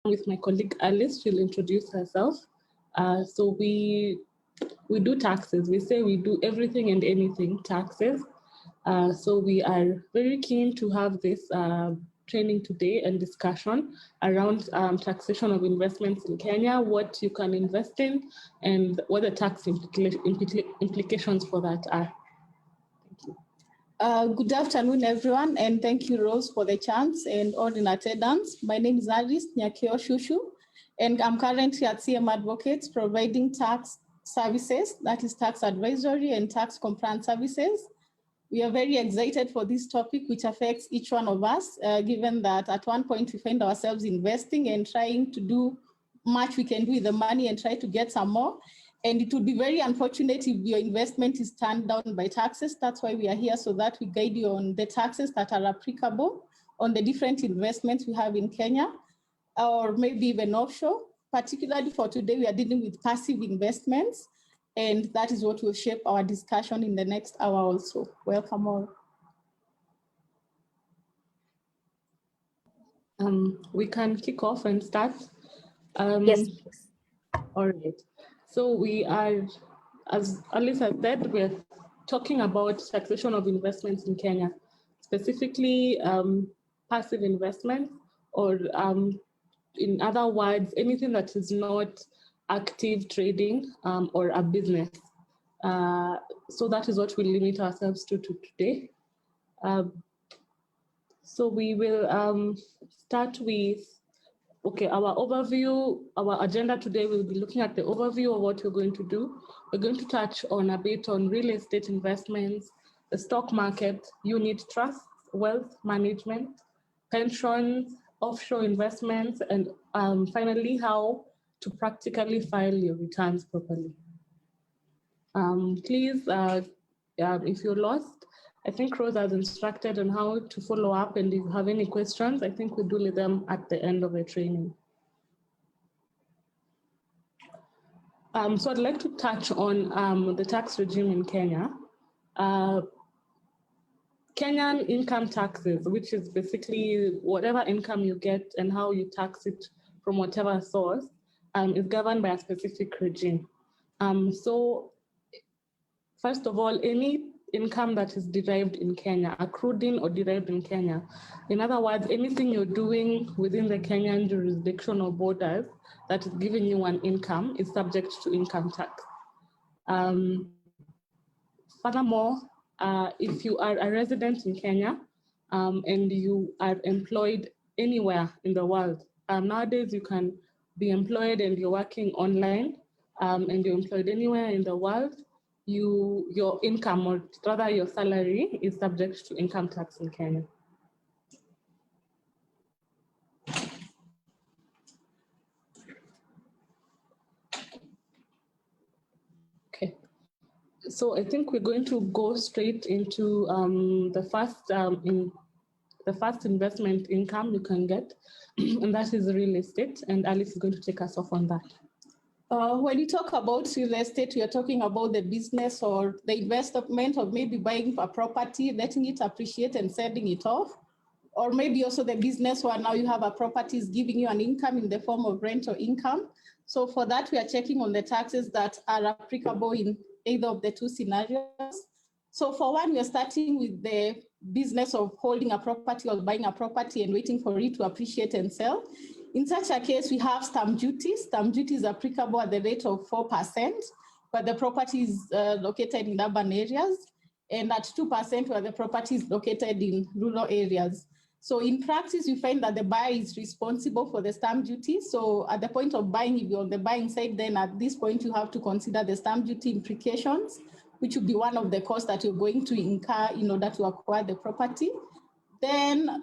with my colleague Alice. She'll introduce herself. So we do taxes. We say we do everything and anything taxes. So we are very keen to have this training today and discussion around taxation of investments in Kenya, what you can invest in, and what the tax implications for that are. Thank you. Good afternoon, everyone, and thank you, Rose, for the chance and all in attendance. My name is Alice Nyakio Shushu, and I'm currently at CM Advocates providing tax services, that is tax advisory and tax compliance services. We are very excited for this topic, which affects each one of us, given that at one point we find ourselves investing and trying to do much we can do with the money and try to get some more. And it would be very unfortunate if your investment is turned down by taxes. That's why we are here, so that we guide you on the taxes that are applicable on the different investments we have in Kenya, or maybe even offshore. Particularly for today, we are dealing with passive investments. And that is what will shape our discussion in the next hour also. Welcome all. We can kick off and start. Yes. All right. So we are, as Alice has said, we're talking about taxation of investments in Kenya, specifically passive investments, or in other words, anything that is not active trading or a business. So that is what we'll limit ourselves to today. So we will start with, our overview. Our agenda today will be looking at the overview of what we're going to do. We're going to touch on a bit on real estate investments, the stock market, unit trusts, wealth management, pensions, offshore investments, and finally, how to practically file your returns properly. Please, if you're lost, I think Rose has instructed on how to follow up, and if you have any questions, I think we'll do them at the end of the training. So I'd like to touch on the tax regime in Kenya. Kenyan income taxes, which is basically whatever income you get and how you tax it from whatever source, is governed by a specific regime. So first of all, any income that is derived in Kenya, accrued in or derived in Kenya, in other words, anything you're doing within the Kenyan jurisdiction or borders that is giving you an income is subject to income tax. Furthermore, if you are a resident in Kenya and you are employed anywhere in the world, nowadays you can be employed and you're working online and you're employed anywhere in the world, your income, or rather your salary, is subject to income tax in Kenya. Okay, so I think we're going to go straight into the first investment income you can get, and that is real estate, and Alice is going to take us off on that. When you talk about real estate, you're talking about the business or the investment of maybe buying a property, letting it appreciate and selling it off, or maybe also the business where now you have a property is giving you an income in the form of rental income. So for that, we are checking on the taxes that are applicable in either of the two scenarios. So for one, we are starting with the business of holding a property or buying a property and waiting for it to appreciate and sell. In such a case, we have stamp duty. Stamp duty is applicable at the rate of 4%, but the property is located in urban areas, and at 2% where the property is located in rural areas. So in practice, we find that the buyer is responsible for the stamp duty. So at the point of buying, if you're on the buying side, then at this point, you have to consider the stamp duty implications, which would be one of the costs that you're going to incur in order to acquire the property. Then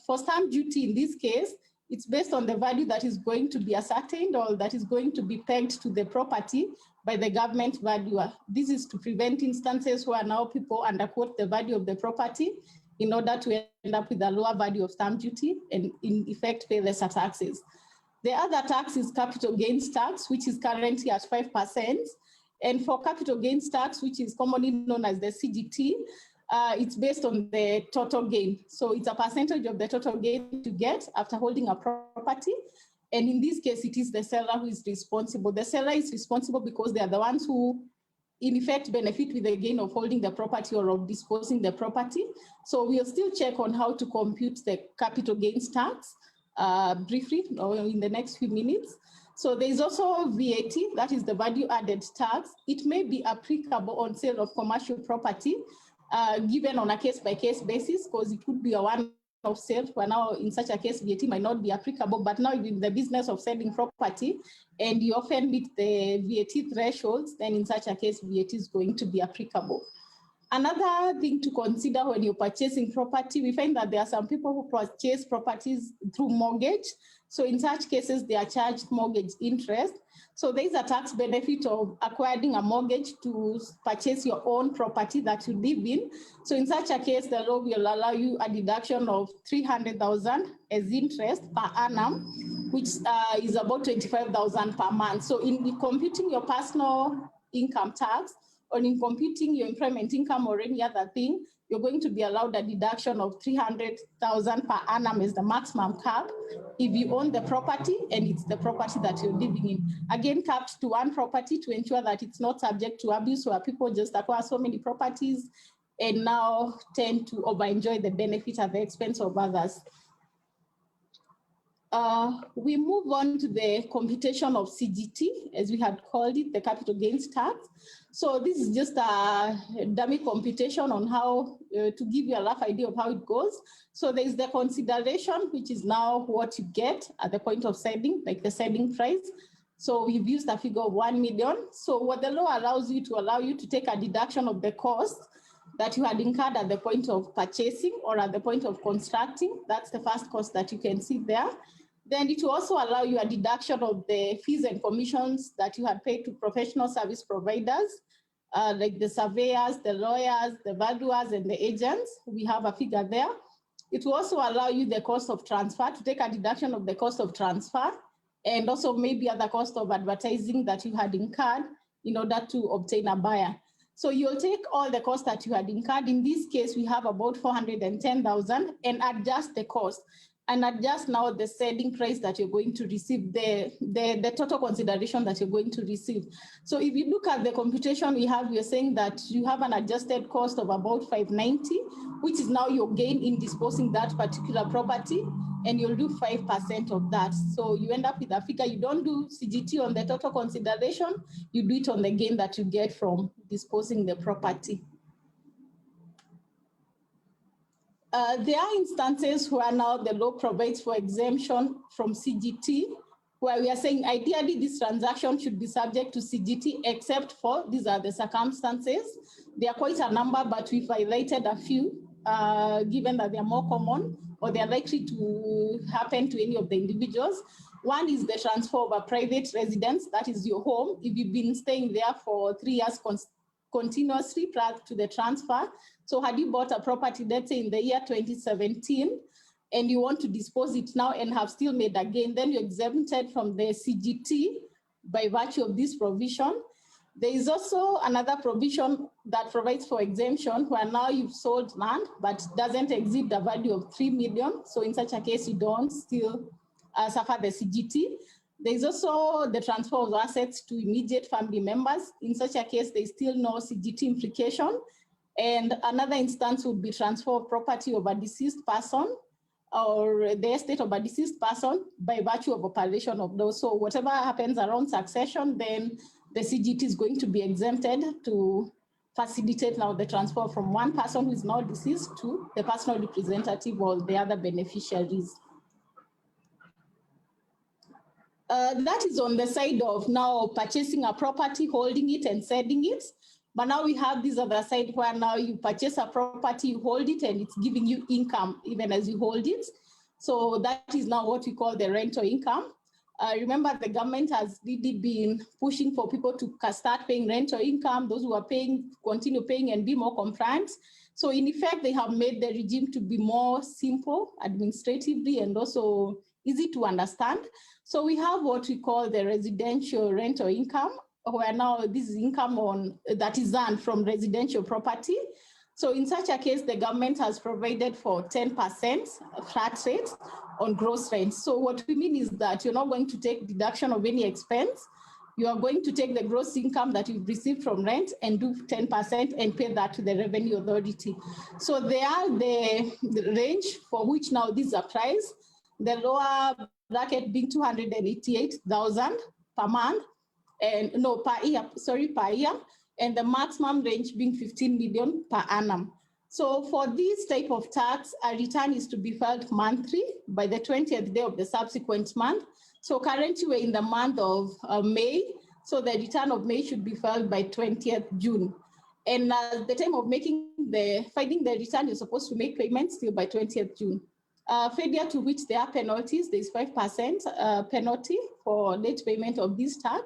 for stamp duty, in this case, it's based on the value that is going to be ascertained or that is going to be pegged to the property by the government valuer. This is to prevent instances where now people underquote the value of the property in order to end up with a lower value of stamp duty and in effect pay lesser taxes. The other tax is capital gains tax, which is currently at 5%. And for capital gains tax, which is commonly known as the CGT, it's based on the total gain. So it's a percentage of the total gain you get after holding a property. And in this case, it is the seller who is responsible. The seller is responsible because they are the ones who, in effect, benefit with the gain of holding the property or of disposing the property. So we'll still check on how to compute the capital gains tax briefly in the next few minutes. So there is also VAT, that is the value added tax. It may be applicable on sale of commercial property, given on a case-by-case basis, because it could be a one-off sale, where now in such a case, VAT might not be applicable, but now in the business of selling property, and you often meet the VAT thresholds, then in such a case, VAT is going to be applicable. Another thing to consider when you're purchasing property, we find that there are some people who purchase properties through mortgage. So in such cases, they are charged mortgage interest. So there is a tax benefit of acquiring a mortgage to purchase your own property that you live in. So in such a case, the law will allow you a deduction of 300,000 as interest per annum, which is about 25,000 per month. So in computing your personal income tax, or in computing your employment income or any other thing, you're going to be allowed a deduction of 300,000 per annum as the maximum cap if you own the property and it's the property that you're living in. Again, capped to one property to ensure that it's not subject to abuse, where people just acquire so many properties and now tend to over-enjoy the benefit at the expense of others. We move on to the computation of CGT, as we had called it, the capital gains tax. So this is just a dummy computation on how to give you a rough idea of how it goes. So there is the consideration, which is now what you get at the point of selling, like the selling price. So we've used a figure of 1 million. So what the law allows you to take a deduction of the cost that you had incurred at the point of purchasing or at the point of constructing. That's the first cost that you can see there. Then it will also allow you a deduction of the fees and commissions that you had paid to professional service providers, like the surveyors, the lawyers, the valuers, and the agents. We have a figure there. It will also allow you the cost of transfer, to take a deduction of the cost of transfer, and also maybe other cost of advertising that you had incurred in order to obtain a buyer. So you'll take all the costs that you had incurred. In this case, we have about 410,000 and adjust the cost. And adjust now the selling price that you're going to receive, the total consideration that you're going to receive. So if you look at the computation we have, we're saying that you have an adjusted cost of about 590, which is now your gain in disposing that particular property, and you'll do 5% of that. So you end up with a figure. You don't do CGT on the total consideration, you do it on the gain that you get from disposing the property. There are instances where now the law provides for exemption from CGT, where we are saying ideally this transaction should be subject to CGT, except for, these are the circumstances. There are quite a number, but we've highlighted a few, given that they're more common or they're likely to happen to any of the individuals. One is the transfer of a private residence, that is your home. If you've been staying there for 3 years continuously prior to the transfer. So had you bought a property, let's say in the year 2017, and you want to dispose it now and have still made a gain, then you're exempted from the CGT by virtue of this provision. There is also another provision that provides for exemption where now you've sold land, but doesn't exceed the value of 3 million. So in such a case, you don't still suffer the CGT. There is also the transfer of assets to immediate family members. In such a case, there is still no CGT implication. And another instance would be transfer of property of a deceased person or the estate of a deceased person by virtue of operation of those. So whatever happens around succession, then the CGT is going to be exempted to facilitate now the transfer from one person who is now deceased to the personal representative or the other beneficiaries. That is on the side of now purchasing a property, holding it and selling it. But now we have this other side where now you purchase a property, you hold it, and it's giving you income even as you hold it. So that is now what we call the rental income. Remember, the government has really been pushing for people to start paying rental income. Those who are paying, continue paying and be more compliant. So in effect, they have made the regime to be more simple administratively and also easy to understand. So we have what we call the residential rental income, where now this is income that is earned from residential property. So in such a case, the government has provided for 10% flat rate on gross rent. So what we mean is that you're not going to take deduction of any expense. You are going to take the gross income that you've received from rent and do 10% and pay that to the revenue authority. So they are the range for which now this applies. The lower bracket being 288,000 per month, and no, per year, and the maximum range being 15 million per annum. So for this type of tax, a return is to be filed monthly by the 20th day of the subsequent month. So currently we're in the month of May, so the return of May should be filed by 20th June. And at the time of filing the return, you're supposed to make payments still by 20th June. Failure to which there are penalties, there's 5% penalty for late payment of this tax,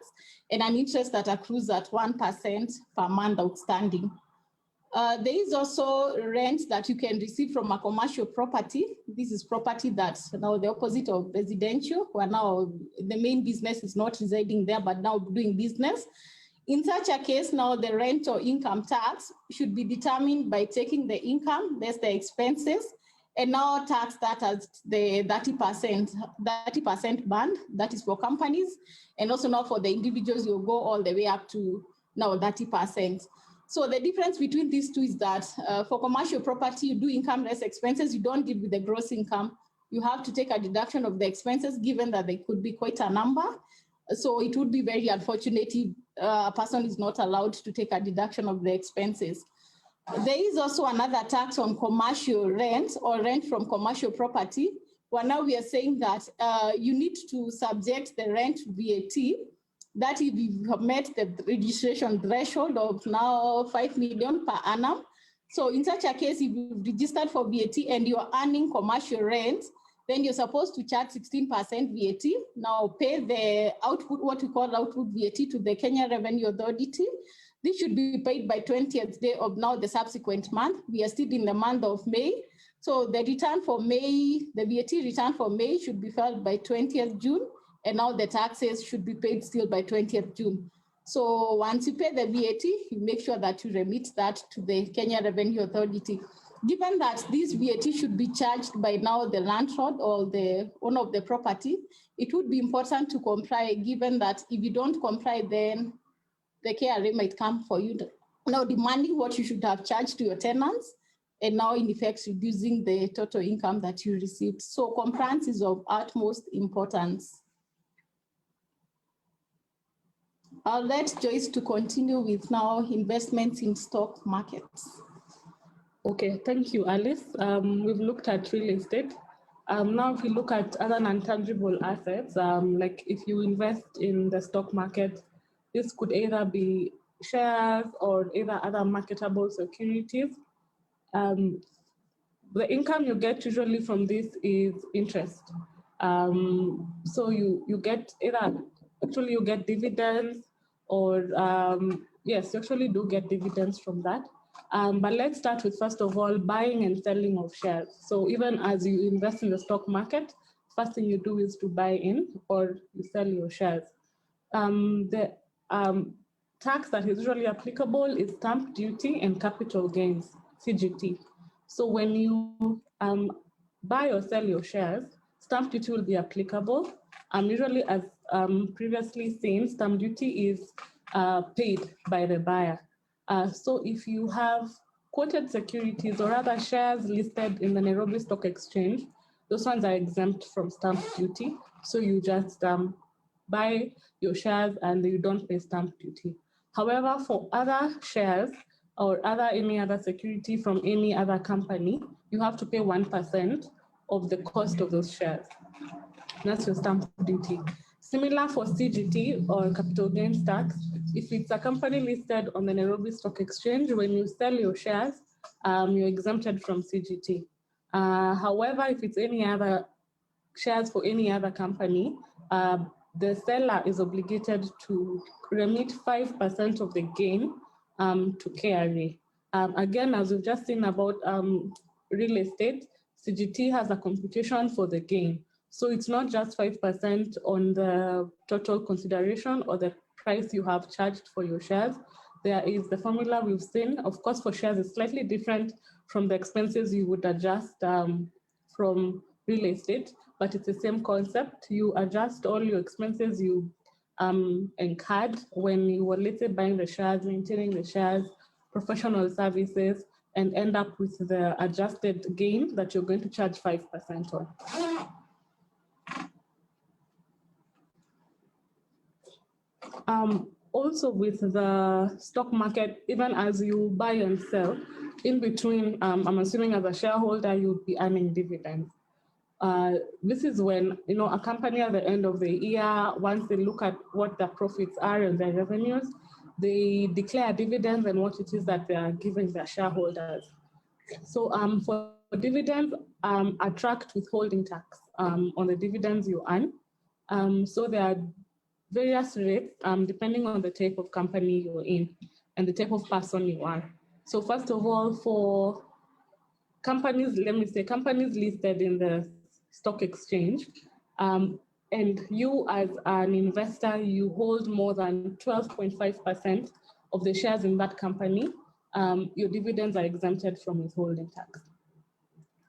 and an interest that accrues at 1% per month outstanding. There is also rent that you can receive from a commercial property. This is property that's now the opposite of residential, where now the main business is not residing there, but now doing business. In such a case, now the rent or income tax should be determined by taking the income, less the expenses, and now tax that as the 30% band, that is for companies, and also now for the individuals, you'll go all the way up to now 30%. So the difference between these two is that for commercial property, you do income less expenses, you don't deal with the gross income. You have to take a deduction of the expenses, given that they could be quite a number. So it would be very unfortunate if a person is not allowed to take a deduction of the expenses. There is also another tax on commercial rent or rent from commercial property, where now we are saying that you need to subject the rent to VAT, that if you have met the registration threshold of now 5 million per annum. So in such a case, if you've registered for VAT and you're earning commercial rent, then you're supposed to charge 16% VAT. Now pay the output, what we call output VAT, to the Kenya Revenue Authority. This should be paid by 20th day of now the subsequent month. We are still in the month of May. So the return for May, the VAT return for May should be filed by 20th June. And now the taxes should be paid still by 20th June. So once you pay the VAT, you make sure that you remit that to the Kenya Revenue Authority. Given that this VAT should be charged by now the landlord or the owner of the property, it would be important to comply, given that if you don't comply, then the KRA might come for you now demanding what you should have charged to your tenants, and now in effect reducing the total income that you received. So compliance is of utmost importance. I'll let Joyce to continue with now investments in stock markets. Okay, thank you, Alice. We've looked at real estate. Now if we look at other non-tangible assets, like if you invest in the stock market, this could either be shares or either other marketable securities. The income you get usually from this is interest. So you get either, actually you get dividends, or yes, you actually do get dividends from that. But let's start with, first of all, buying and selling of shares. So even as you invest in the stock market, first thing you do is to buy in or you sell your shares. The tax that is usually applicable is stamp duty and capital gains, CGT. So when you buy or sell your shares, stamp duty will be applicable. Usually, as previously seen, stamp duty is paid by the buyer. So if you have quoted securities or other shares listed in the Nairobi Stock Exchange, those ones are exempt from stamp duty. So you just buy your shares and you don't pay stamp duty. However, for other shares or any other security from any other company, you have to pay 1% of the cost of those shares. That's your stamp duty. Similar for CGT or capital gains tax, if it's a company listed on the Nairobi Stock Exchange, when you sell your shares, you're exempted from CGT. However, if it's any other shares for any other company, the seller is obligated to remit 5% of the gain to KRA. Again, as we've just seen about real estate, CGT has a computation for the gain. So it's not just 5% on the total consideration or the price you have charged for your shares. There is the formula we've seen. Of course, for shares, it's slightly different from the expenses you would adjust from real estate. but it's the same concept. You adjust all your expenses you incurred when you were, let's say, buying the shares, maintaining the shares, professional services, and end up with the adjusted gain that you're going to charge 5% on. Also with the stock market, even as you buy and sell, in between, I'm assuming as a shareholder, you'll be earning dividends. This is when, a company at the end of the year, once they look at what their profits are and their revenues, they declare dividends and what it is that they are giving their shareholders. So for dividends, attract withholding tax on the dividends you earn. So there are various rates depending on the type of company you're in and the type of person you are. So first of all, for companies, let me say companies listed in the stock exchange, and you as an investor, you hold more than 12.5% of the shares in that company, your dividends are exempted from withholding tax.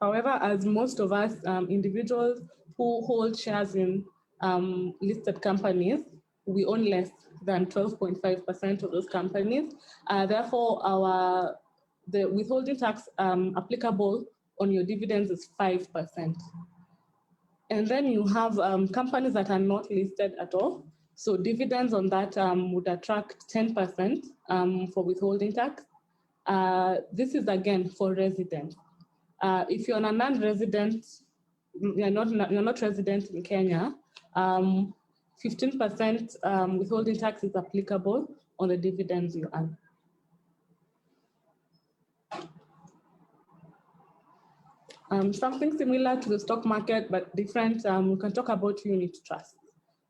However, as most of us individuals who hold shares in listed companies, we own less than 12.5% of those companies. Therefore, the withholding tax applicable on your dividends is 5%. And then you have companies that are not listed at all. So dividends on that would attract 10% for withholding tax. This is again for residents. If you're a non-resident, you're not resident in Kenya, 15% withholding tax is applicable on the dividends you earn. Something similar to the stock market, but different, we can talk about unit trust.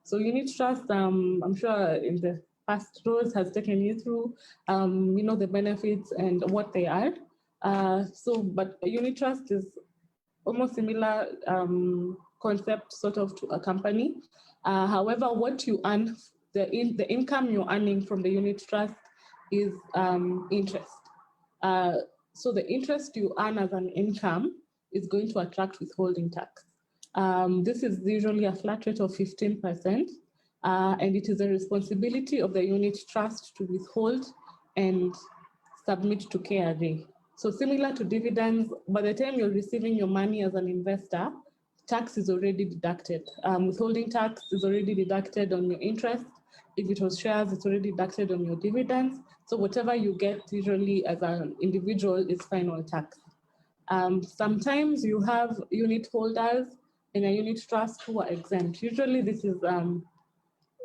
So unit trust, I'm sure in the past rows has taken you through, the benefits and what they are. But unit trust is almost similar concept sort of to a company. However, what you earn, the income you're earning from the unit trust is interest. So the interest you earn as an income is going to attract withholding tax. This is usually a flat rate of 15%, and it is the responsibility of the unit trust to withhold and submit to KRA. So similar to dividends, by the time you're receiving your money as an investor, tax is already deducted. Withholding tax is already deducted on your interest. If it was shares, it's already deducted on your dividends. So whatever you get usually as an individual is final tax. Sometimes you have unit holders in a unit trust who are exempt. Usually this is,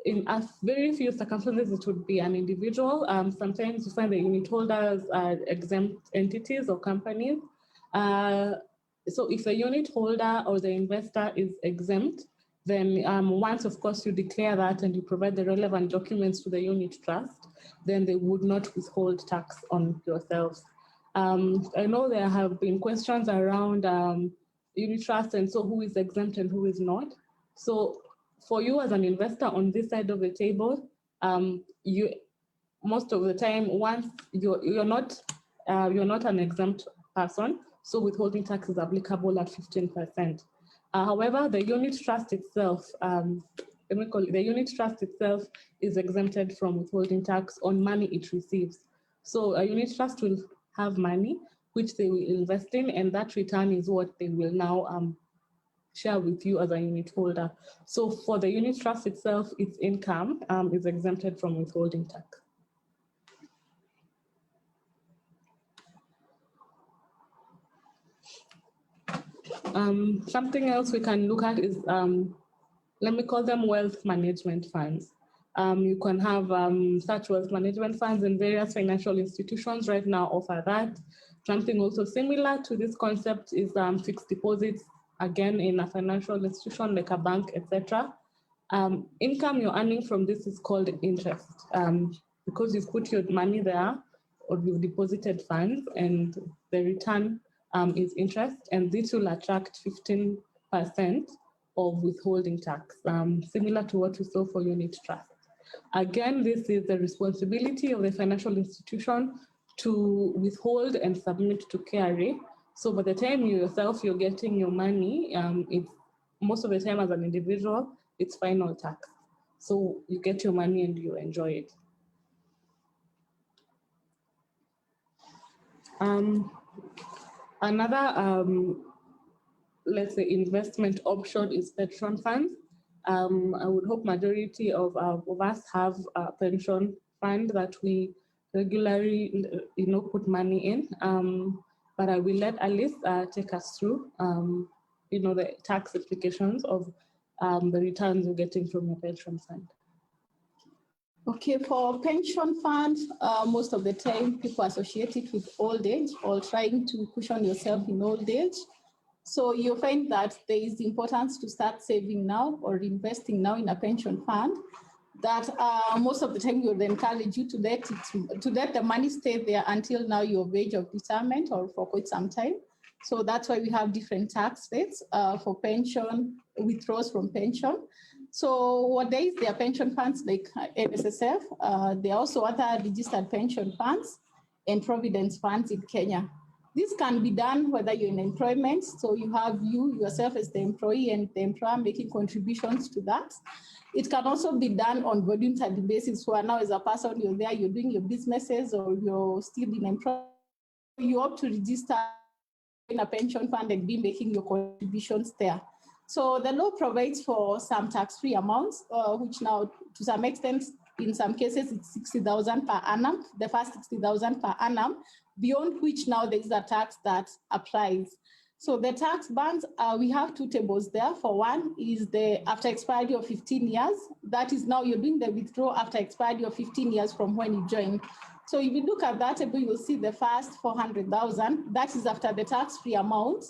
in a very few circumstances, it would be an individual. Sometimes you find the unit holders are exempt entities or companies. So if the unit holder or the investor is exempt, then once, of course, you declare that and you provide the relevant documents to the unit trust, then they would not withhold tax on yourselves. I know there have been questions around unit trust and so who is exempt and who is not. So for you as an investor on this side of the table, you most of the time, once you're not an exempt person, so withholding tax is applicable at 15%. However, the unit trust itself, the unit trust itself is exempted from withholding tax on money it receives. So a unit trust will have money which they will invest in, and that return is what they will now share with you as a unit holder. So for the unit trust itself, its income is exempted from withholding tax. Something else we can look at is, let me call them wealth management funds. You can have such wealth management funds in various financial institutions right now offer that. Something also similar to this concept is fixed deposits, again, in a financial institution like a bank, etc. Income you're earning from this is called interest because you've put your money there or you've deposited funds and the return is interest, and this will attract 15% of withholding tax, similar to what we saw for unit trust. Again, this is the responsibility of the financial institution to withhold and submit to KRA. So by the time you're getting your money, it's most of the time as an individual, it's final tax. So you get your money and you enjoy it. Another, let's say, investment option is pension funds. I would hope majority of us have a pension fund that we regularly, put money in. But I will let Alice take us through, the tax implications of the returns you're getting from your pension fund. Okay, for pension funds, most of the time people associate it with old age or trying to cushion yourself in old age. So you find that there is importance to start saving now or investing now in a pension fund that most of the time we would encourage you to let the money stay there until now your age of retirement or for quite some time. So that's why we have different tax rates for pension, withdrawals from pension. So what there is, there are pension funds like NSSF. There are also other registered pension funds and providence funds in Kenya. This can be done whether you're in employment, so you have you yourself as the employee and the employer making contributions to that. It can also be done on voluntary basis, where now as a person you're there, you're doing your businesses or you're still in employment, you opt to register in a pension fund and be making your contributions there. So the law provides for some tax-free amounts, which now to some extent, in some cases, it's 60,000 per annum, the first 60,000 per annum, beyond which now there is a tax that applies. So the tax bands, we have two tables there. For one is the after expiry of 15 years. That is now you're doing the withdrawal after expiry of 15 years from when you joined. So if you look at that table, you'll see the first 400,000, that is after the tax-free amount.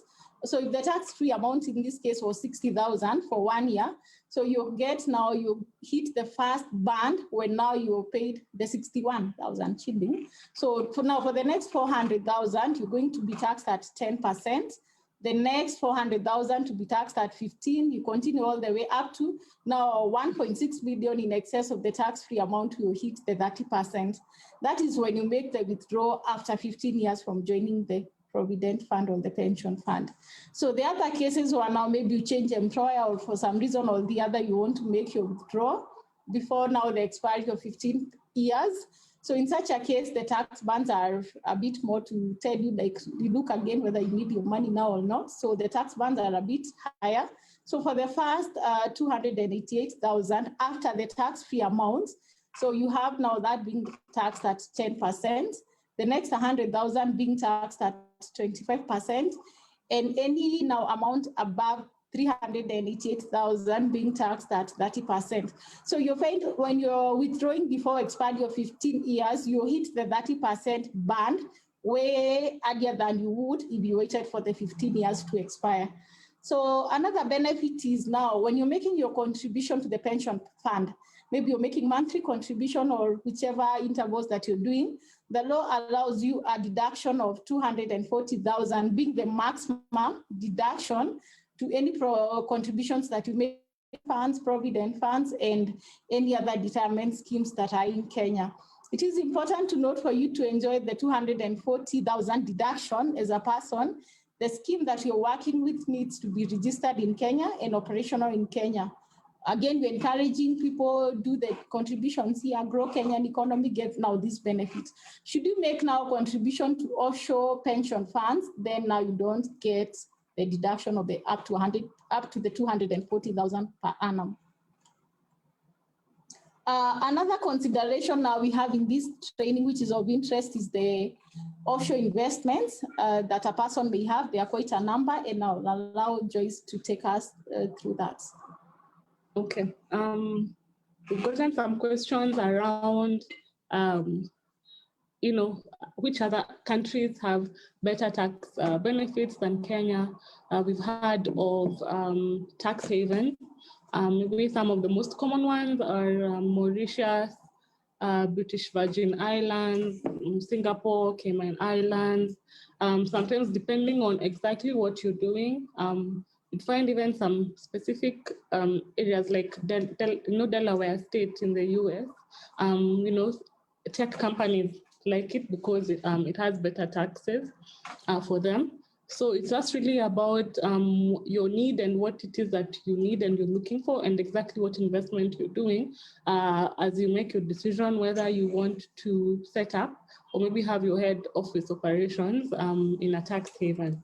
So if the tax-free amount in this case was 60,000 for 1 year, so you get now, you hit the first band when now you paid the 61,000 shilling. So for now, for the next 400,000, you're going to be taxed at 10%. The next 400,000 to be taxed at 15. You continue all the way up to now 1.6 million in excess of the tax-free amount, you hit the 30%. That is when you make the withdrawal after 15 years from joining the provident fund or the pension fund. So the other cases where now maybe you change employer or for some reason or the other you want to make your withdrawal before now the expiry of 15 years. So in such a case, the tax bands are a bit more to tell you, like you look again whether you need your money now or not. So the tax bands are a bit higher. So for the first 288,000 after the tax-free amount, so you have now that being taxed at 10%. The next 100,000 being taxed at 25%, and any now amount above 388,000 being taxed at 30%. So you find when you're withdrawing before expiry of 15 years, you hit the 30% band way earlier than you would if you waited for the 15 years to expire. So another benefit is now when you're making your contribution to the pension fund, maybe you're making monthly contribution or whichever intervals that you're doing, the law allows you a deduction of 240,000 being the maximum deduction to any contributions that you make, funds, provident funds, and any other retirement schemes that are in Kenya. It is important to note for you to enjoy the 240,000 deduction as a person, the scheme that you're working with needs to be registered in Kenya and operational in Kenya. Again, we're encouraging people do the contributions here, grow Kenyan economy, get now this benefit. Should you make now contribution to offshore pension funds, then now you don't get the deduction of the up to the 240,000 per annum. Another consideration now we have in this training, which is of interest, is the offshore investments that a person may have. There are quite a number, and I'll allow Joyce to take us through that. Okay. We've gotten some questions around, which other countries have better tax benefits than Kenya. We've heard of tax havens. Maybe some of the most common ones are Mauritius, British Virgin Islands, Singapore, Cayman Islands. Sometimes depending on exactly what you're doing, you'd find even some specific areas like Delaware State in the US, tech companies like it because it has better taxes for them. So it's just really about your need and what it is that you need and you're looking for, and exactly what investment you're doing as you make your decision whether you want to set up or maybe have your head office operations in a tax haven.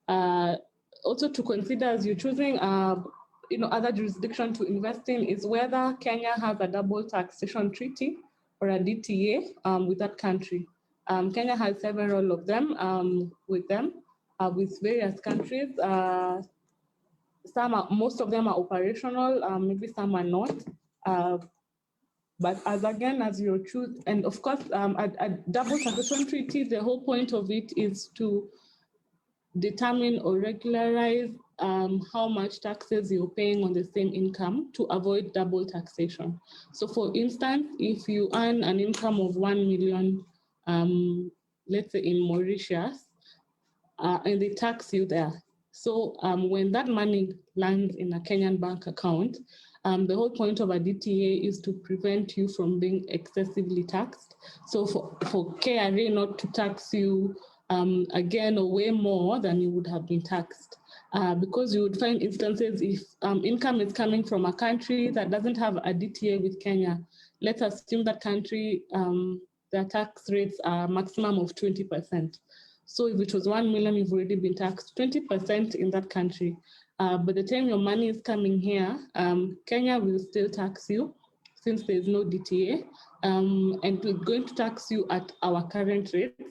Also to consider as you're choosing other jurisdiction to invest in is whether Kenya has a double taxation treaty or a DTA with that country. Kenya has several of them with various countries. Most of them are operational, maybe some are not. But as you choose, and of course, a double taxation treaty, the whole point of it is to determine or regularize how much taxes you're paying on the same income to avoid double taxation. So for instance, if you earn an income of 1 million, let's say in Mauritius, and they tax you there. So when that money lands in a Kenyan bank account, the whole point of a DTA is to prevent you from being excessively taxed. So for KRA not to tax you again or way more than you would have been taxed. Because you would find instances if income is coming from a country that doesn't have a DTA with Kenya, let's assume that country, their tax rates are maximum of 20%. So if it was 1 million, you've already been taxed 20% in that country. By the time your money is coming here, Kenya will still tax you since there's no DTA, and we're going to tax you at our current rates.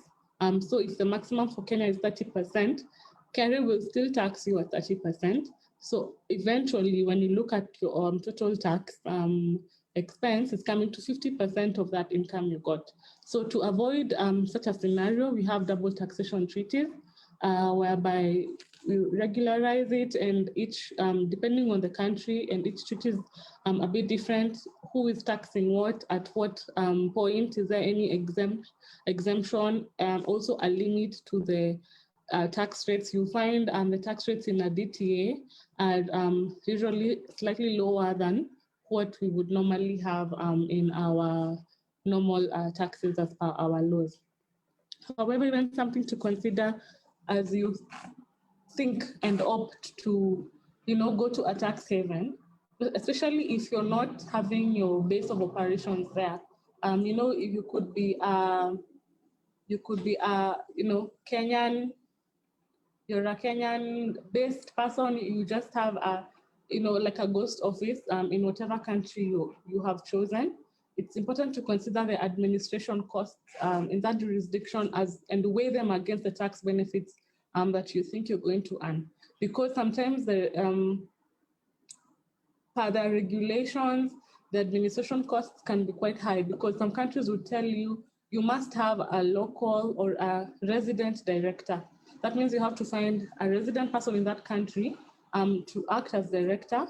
So if the maximum for Kenya is 30%, Kenya will still tax you at 30%. So eventually, when you look at your total tax expense, it's coming to 50% of that income you got. So to avoid such a scenario, we have double taxation treaties, whereby we regularize it, and each, depending on the country, and each treaty is a bit different. Who is taxing what, at what point, is there any exemption, also a limit to the tax rates. You find the tax rates in a DTA are usually slightly lower than what we would normally have in our normal taxes as per our laws. However, even something to consider as you think and opt to, go to a tax haven, especially if you're not having your base of operations there. You could be Kenyan. You're a Kenyan-based person. You just have like a ghost office in whatever country you have chosen. It's important to consider the administration costs in that jurisdiction and weigh them against the tax benefits that you think you're going to earn. Because sometimes per the regulations, the administration costs can be quite high, because some countries would tell you you must have a local or a resident director. That means you have to find a resident person in that country to act as director.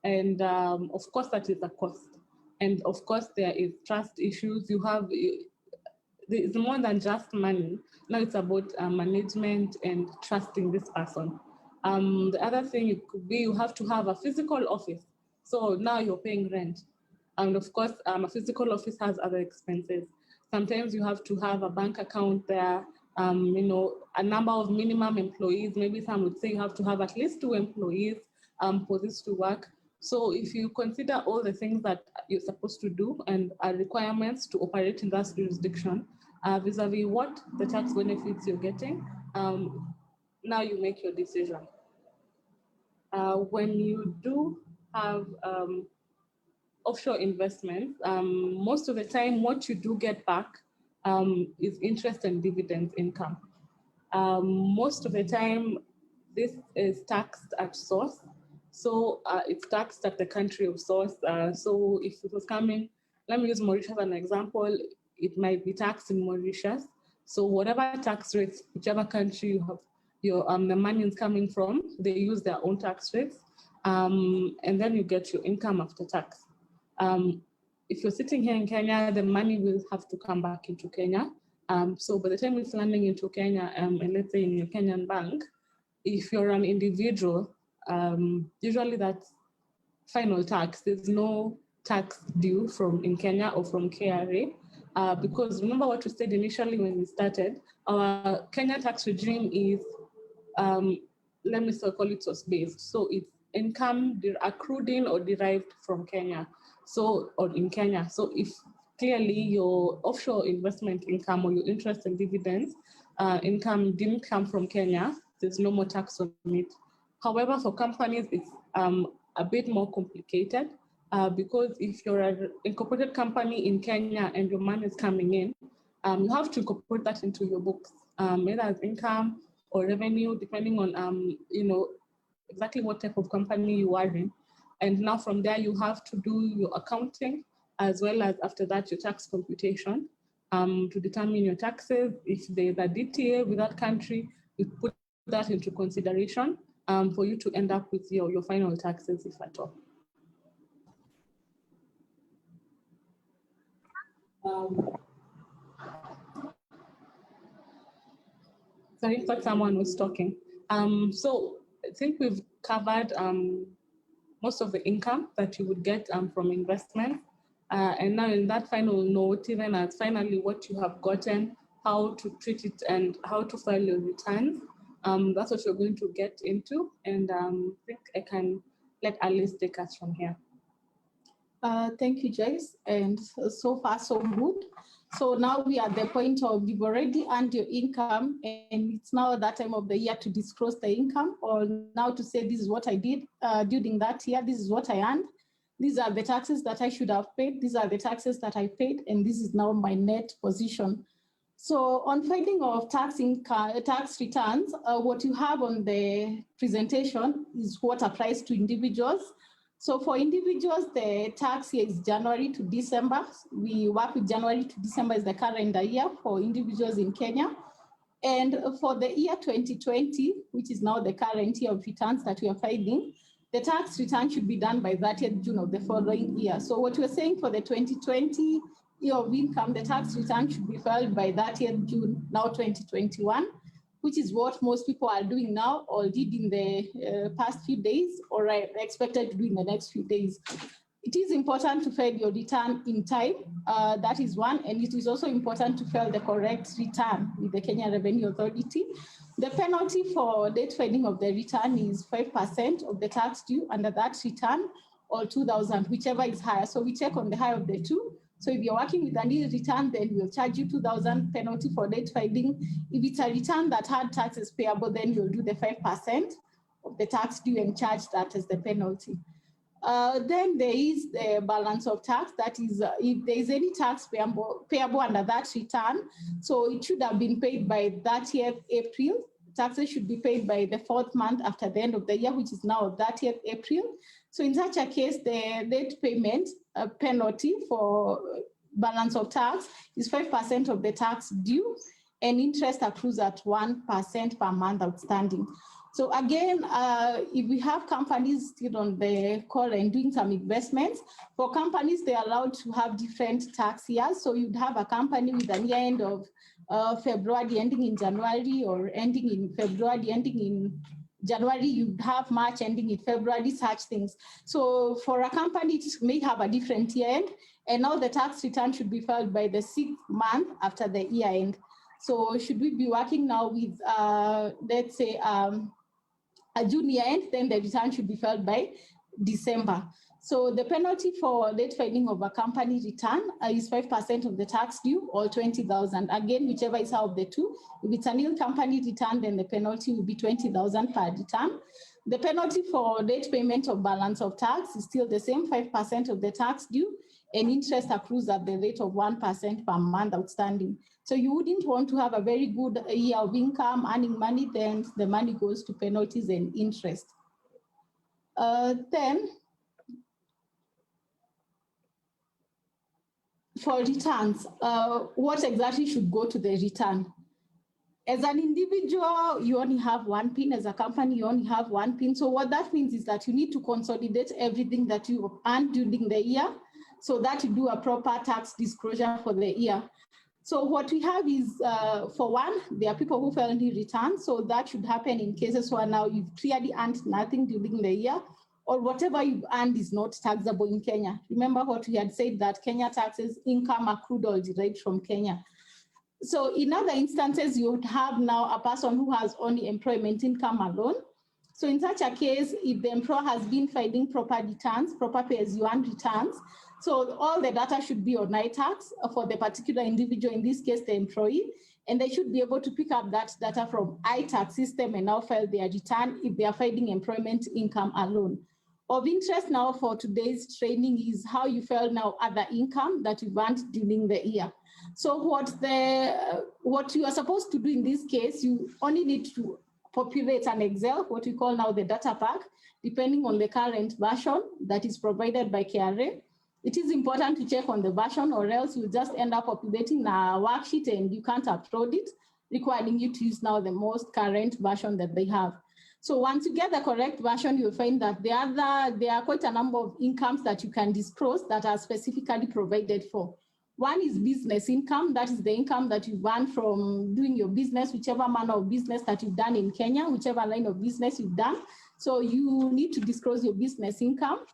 And of course, that is a cost. And of course, there is trust issues. It's more than just money. Now it's about management and trusting this person. The other thing it could be, you have to have a physical office. So now you're paying rent. And of course, a physical office has other expenses. Sometimes you have to have a bank account there, a number of minimum employees. Maybe some would say you have to have at least 2 employees for this to work. So if you consider all the things that you're supposed to do and are requirements to operate in that jurisdiction, vis-a-vis what the tax benefits you're getting, now you make your decision. When you do have offshore investments, most of the time what you do get back is interest and dividends income. Most of the time, this is taxed at source. So it's taxed at the country of source. So if it was coming, let me use Mauritius as an example, it might be taxed in Mauritius. So whatever tax rates, whichever country you have the money is coming from, they use their own tax rates. And then you get your income after tax. If you're sitting here in Kenya, the money will have to come back into Kenya. So by the time it's landing into Kenya, and let's say in your Kenyan bank, if you're an individual, usually that's final tax. There's no tax due in Kenya or from KRA, because remember what we said initially when we started, our Kenya tax regime is let me call it source-based. So it's income accrued in or derived from Kenya. So, or in Kenya. So if clearly your offshore investment income or your interest and dividends income didn't come from Kenya, there's no more tax on it. However, for companies, it's a bit more complicated because if you're an incorporated company in Kenya and your money is coming in, you have to incorporate that into your books, either as income or revenue, depending on exactly what type of company you are in. And now from there, you have to do your accounting, as well as after that, your tax computation to determine your taxes. If there's a DTA with that country, you put that into consideration for you to end up with your final taxes, if at all. Sorry, I thought someone was talking. So I think we've covered most of the income that you would get from investment. And now in that final note, even as finally what you have gotten, how to treat it and how to file your returns, that's what you're going to get into. And I think I can let Alice take us from here. Thank you, Joyce. And so far, so good. So now we are at the point of you've already earned your income, and it's now that time of the year to disclose the income, or now to say this is what I did during that year, this is what I earned, these are the taxes that I should have paid, these are the taxes that I paid, and this is now my net position. So on filing of tax returns, what you have on the presentation is what applies to individuals. So for individuals, the tax year is January to December. We work with January to December as the calendar year for individuals in Kenya. And for the year 2020, which is now the current year of returns that we are filing, the tax return should be done by 30th June of the following year. So what we're saying for the 2020 year of income, the tax return should be filed by 30th June, now 2021. Which is what most people are doing now or did in the past few days or are expected to do in the next few days. It is important to file your return in time, that is one, and it is also important to file the correct return with the Kenya Revenue Authority. The penalty for late filing of the return is 5% of the tax due under that return or 2,000, whichever is higher. So we check on the higher of the two. So if you're working with a nil return, then we'll charge you 2,000 penalty for late filing. If it's a return that had taxes payable, then you'll do the 5% of the tax due and charge that as the penalty. Then there is the balance of tax. That is, if there is any tax payable under that return, so it should have been paid by 30th April. Taxes should be paid by the 4th month after the end of the year, which is now 30th April. So in such a case, the late payment penalty for balance of tax is 5% of the tax due, and interest accrues at 1% per month outstanding. So again, if we have companies still on the call and doing some investments, for companies, they're allowed to have different tax years. So you'd have a company with an year end of February ending in January, or ending in February ending in January, you have March ending in February, such things. So for a company, it may have a different year end, and now the tax return should be filed by the 6th month after the year end. So should we be working now with, let's say, a June year end, then the return should be filed by December. So the penalty for late filing of a company return is 5% of the tax due, or 20,000. Again, whichever is out of the two. If it's a nil company return, then the penalty will be 20,000 per return. The penalty for late payment of balance of tax is still the same, 5% of the tax due, and interest accrues at the rate of 1% per month outstanding. So you wouldn't want to have a very good year of income, earning money, then the money goes to penalties and interest. Then, for returns, what exactly should go to the return? As an individual, you only have one PIN. As a company, you only have one PIN. So what that means is that you need to consolidate everything that you earned during the year, so that you do a proper tax disclosure for the year. So what we have is, for one, there are people who file any returns. So that should happen in cases where now you've clearly earned nothing during the year, or whatever you've earned is not taxable in Kenya. Remember what we had said, that Kenya taxes income accrued or derived from Kenya. So in other instances, you would have now a person who has only employment income alone. So in such a case, if the employer has been filing proper returns, proper pay-as-you-earn returns, so all the data should be on iTax for the particular individual, in this case, the employee, and they should be able to pick up that data from iTax system and now file their return if they are filing employment income alone. Of interest now for today's training is how you file now other income that you earned during the year. So what you are supposed to do in this case, you only need to populate an Excel, what we call now the data pack, depending on the current version that is provided by KRA. It is important to check on the version, or else you just end up populating a worksheet and you can't upload it, requiring you to use now the most current version that they have. So once you get the correct version, you'll find that there are quite a number of incomes that you can disclose that are specifically provided for. One is business income. That is the income that you earn from doing your business, whichever manner of business that you've done in Kenya, whichever line of business you've done. So you need to disclose your business income.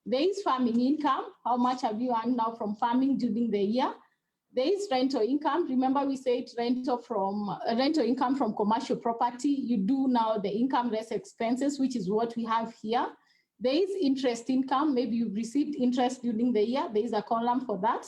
There is farming income. How much have you earned now from farming during the year? There is rental income. Remember, we said rental income from commercial property. You do now the income less expenses, which is what we have here. There is interest income. Maybe you've received interest during the year. There is a column for that.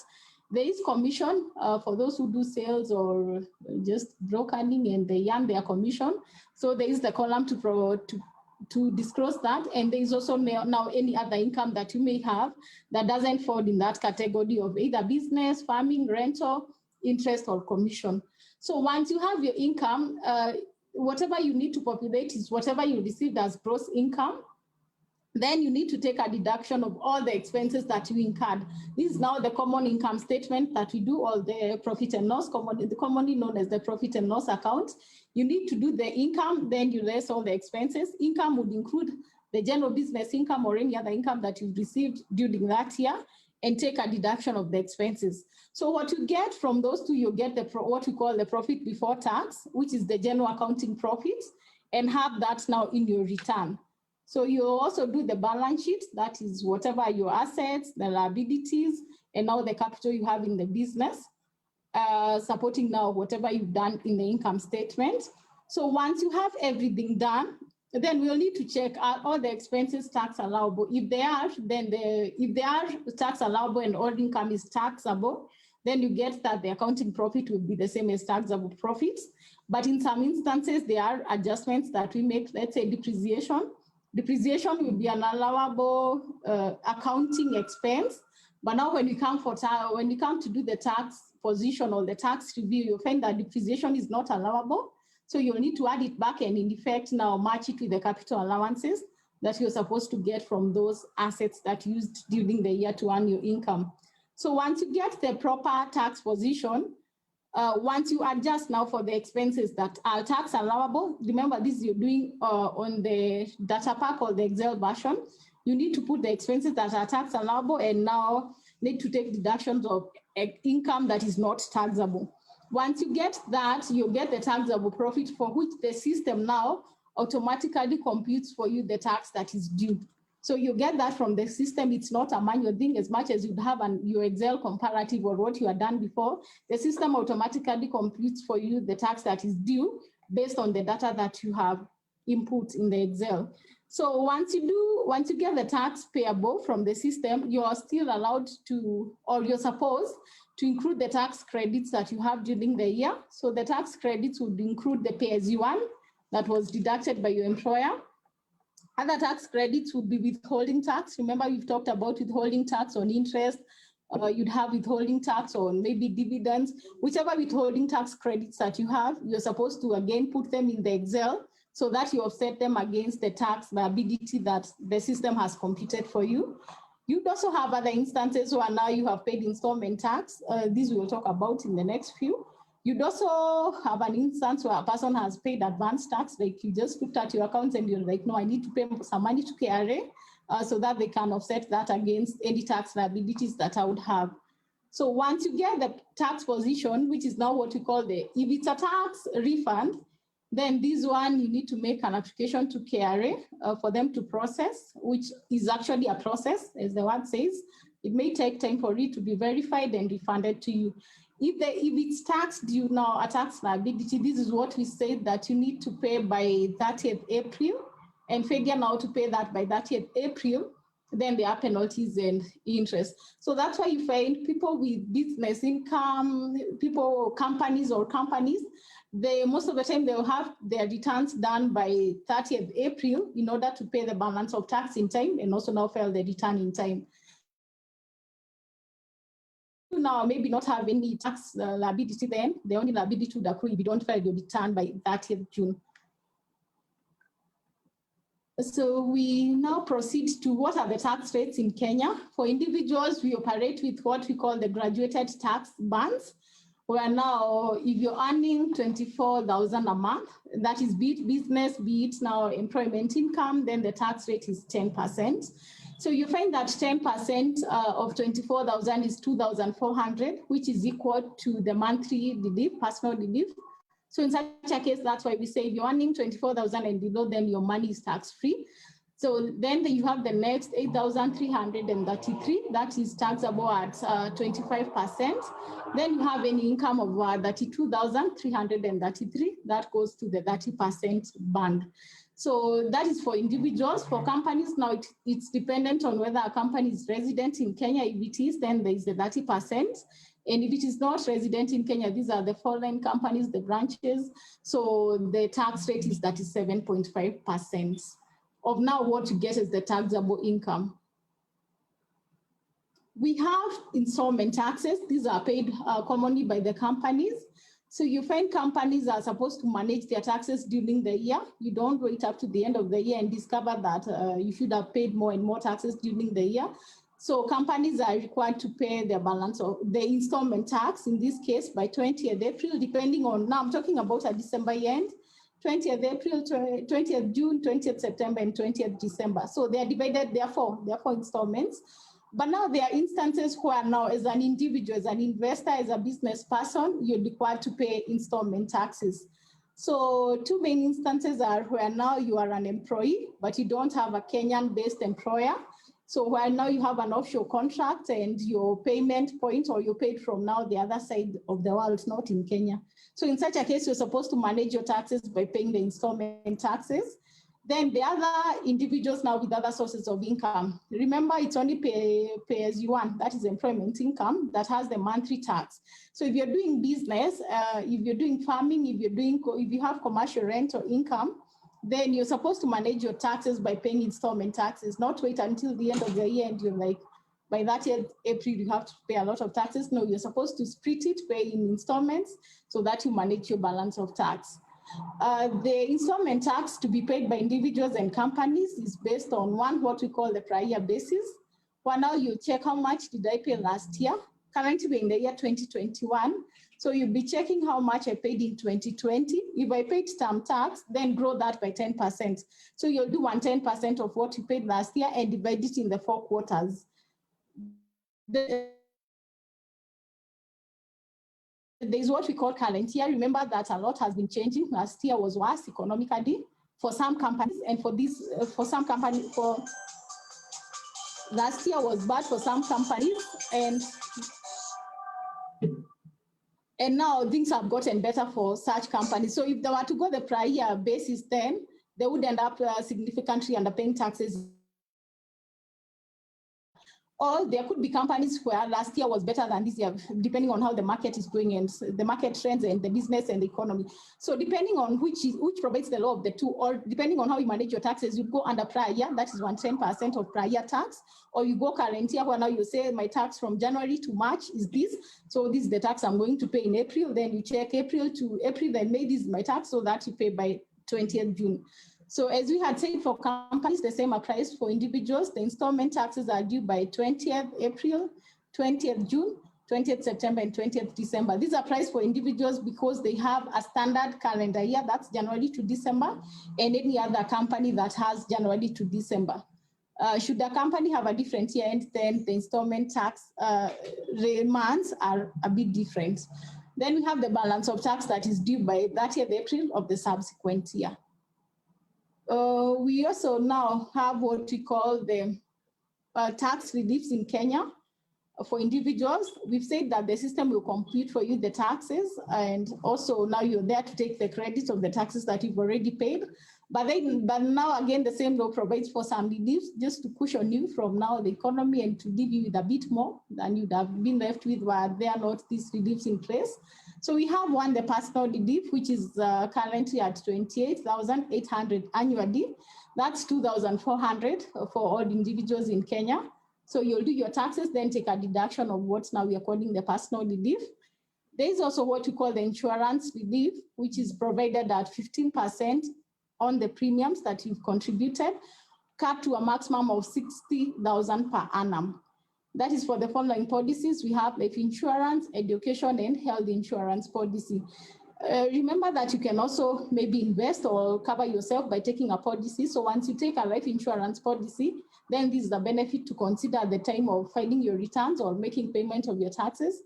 There is commission for those who do sales or just brokering and they earn their commission. So there is the column to disclose that. And there is also now any other income that you may have that doesn't fall in that category of either business, farming, rental, interest, or commission. So once you have your income, whatever you need to populate is whatever you received as gross income. Then you need to take a deduction of all the expenses that you incurred. This is now the common income statement that we do, all the profit and loss, commonly known as the profit and loss account. You need to do the income, then you less all the expenses. Income would include the general business income or any other income that you've received during that year, and take a deduction of the expenses. So what you get from those two, you get what we call the profit before tax, which is the general accounting profit, and have that now in your return. So you also do the balance sheet, that is whatever your assets, the liabilities, and now the capital you have in the business, supporting now whatever you've done in the income statement. So once you have everything done, then we'll need to check all the expenses tax allowable. If they are, then if they are tax allowable and all income is taxable, then you get that the accounting profit will be the same as taxable profits. But in some instances, there are adjustments that we make, let's say depreciation. Depreciation will be an allowable accounting expense, but now when you come to do the tax position or the tax review, you'll find that depreciation is not allowable. So you'll need to add it back and in effect now match it with the capital allowances that you're supposed to get from those assets that you used during the year to earn your income. So once you get the proper tax position, once you adjust now for the expenses that are tax allowable, remember this you're doing on the data pack or the Excel version, you need to put the expenses that are tax allowable and now need to take deductions of income that is not taxable. Once you get that, you get the taxable profit for which the system now automatically computes for you the tax that is due. So you get that from the system. It's not a manual thing as much as you'd have your Excel comparative or what you had done before. The system automatically computes for you the tax that is due based on the data that you have input in the Excel. So once you get the tax payable from the system, you are still allowed to, or you're supposed to include the tax credits that you have during the year. So the tax credits would include the pay-as-you-earn that was deducted by your employer. Other tax credits would be withholding tax. Remember, we've talked about withholding tax on interest. You'd have withholding tax on maybe dividends. Whichever withholding tax credits that you have, you're supposed to again put them in the Excel so that you offset them against the tax liability that the system has computed for you. You'd also have other instances where now you have paid installment tax. This we will talk about in the next few. You'd also have an instance where a person has paid advance tax, like you just looked at your accounts and you're like, no, I need to pay some money to KRA so that they can offset that against any tax liabilities that I would have. So once you get the tax position, which is now what we call if it's a tax refund, then this one you need to make an application to KRA for them to process, which is actually a process, as the word says. It may take time for it to be verified and refunded to you. If it's tax due now, a tax liability, this is what we said that you need to pay by 30th April, and failure now to pay that by 30th April, then there are penalties and interest. So that's why you find people with business income, companies, they most of the time they'll have their returns done by 30th April in order to pay the balance of tax in time and also now file the return in time. Now maybe not have any tax liability then, the only liability would accrue if you don't file your return by 30th June. So we now proceed to what are the tax rates in Kenya. For individuals, we operate with what we call the graduated tax bands, where now if you're earning 24,000 a month, that is be it business, be it now employment income, then the tax rate is 10%. So you find that 10% of 24,000 is 2,400, which is equal to the monthly relief, personal relief. So in such a case, that's why we say if you're earning 24,000 and below, then your money is tax-free. So then you have the next 8,333, that is taxable at 25%. Then you have any income of 32,333, that goes to the 30% band. So that is for individuals. For companies, now it's dependent on whether a company is resident in Kenya. If it is, then there is the 30%. And if it is not resident in Kenya, these are the foreign companies, the branches. So the tax rate is 37.5% of now what you get as the taxable income. We have installment taxes. These are paid commonly by the companies. So you find companies are supposed to manage their taxes during the year. You don't wait up to the end of the year and discover that you should have paid more and more taxes during the year. So companies are required to pay their balance of the installment tax, in this case by 20th April, depending on, now I'm talking about a December end, 20th April, 20th June, 20th September, and 20th December. So they are divided, therefore installments. But now there are instances where now as an individual, as an investor, as a business person, you're required to pay installment taxes. So two main instances are where now you are an employee, but you don't have a Kenyan-based employer. So where now you have an offshore contract and your payment point, or you're paid from now the other side of the world, not in Kenya. So in such a case, you're supposed to manage your taxes by paying the installment taxes. Then the other individuals now with other sources of income. Remember, it's only pay as you earn, that is employment income, that has the monthly tax. So if you're doing business, if you're doing farming, if you have commercial rental income, then you're supposed to manage your taxes by paying installment taxes, not wait until the end of the year and you're like, by that year, April, you have to pay a lot of taxes. No, you're supposed to split it, pay in installments so that you manage your balance of tax. The installment tax to be paid by individuals and companies is based on what we call the prior year basis. For now, you check how much did I pay last year. Currently, we're in the year 2021. So you'll be checking how much I paid in 2020. If I paid term tax, then grow that by 10%. So you'll do 110% of what you paid last year and divide it in the 4 quarters. There's what we call current year. Remember that a lot has been changing. Last year was worse economically for some companies, and last year was bad for some companies, and now things have gotten better for such companies. So if they were to go the prior year basis, then they would end up significantly underpaying taxes. Or there could be companies where last year was better than this year, depending on how the market is going and the market trends and the business and the economy. So depending on which provides the law of the two, or depending on how you manage your taxes, you go under prior year, that is 110% of prior year tax, or you go current year, where now you say my tax from January to March is this, so this is the tax I'm going to pay in April. Then you check April to April, then May, this is my tax, so that you pay by 20th June. So as we had said, for companies, the same applies for individuals. The installment taxes are due by 20th April, 20th June, 20th September, and 20th December. These applies for individuals because they have a standard calendar year, that's January to December, and any other company that has January to December. Should the company have a different year end, then the installment tax months are a bit different. Then we have the balance of tax that is due by 30th April of the subsequent year. We also now have what we call the tax reliefs in Kenya. for individuals, we've said that the system will compute for you the taxes, and also now you're there to take the credit of the taxes that you've already paid. But now again, the same law provides for some reliefs just to cushion you from now the economy and to leave you with a bit more than you'd have been left with were there not these reliefs in place. So we have one, the personal relief, which is currently at 28,800 annually. That's 2,400 for all individuals in Kenya. So you'll do your taxes, then take a deduction of what now we are calling the personal relief. There is also what we call the insurance relief, which is provided at 15% on the premiums that you've contributed, capped to a maximum of 60,000 per annum. That is for the following policies. We have life insurance, education, and health insurance policy. Remember that you can also maybe invest or cover yourself by taking a policy. So once you take a life insurance policy, then this is the benefit to consider at the time of filing your returns or making payment of your taxes,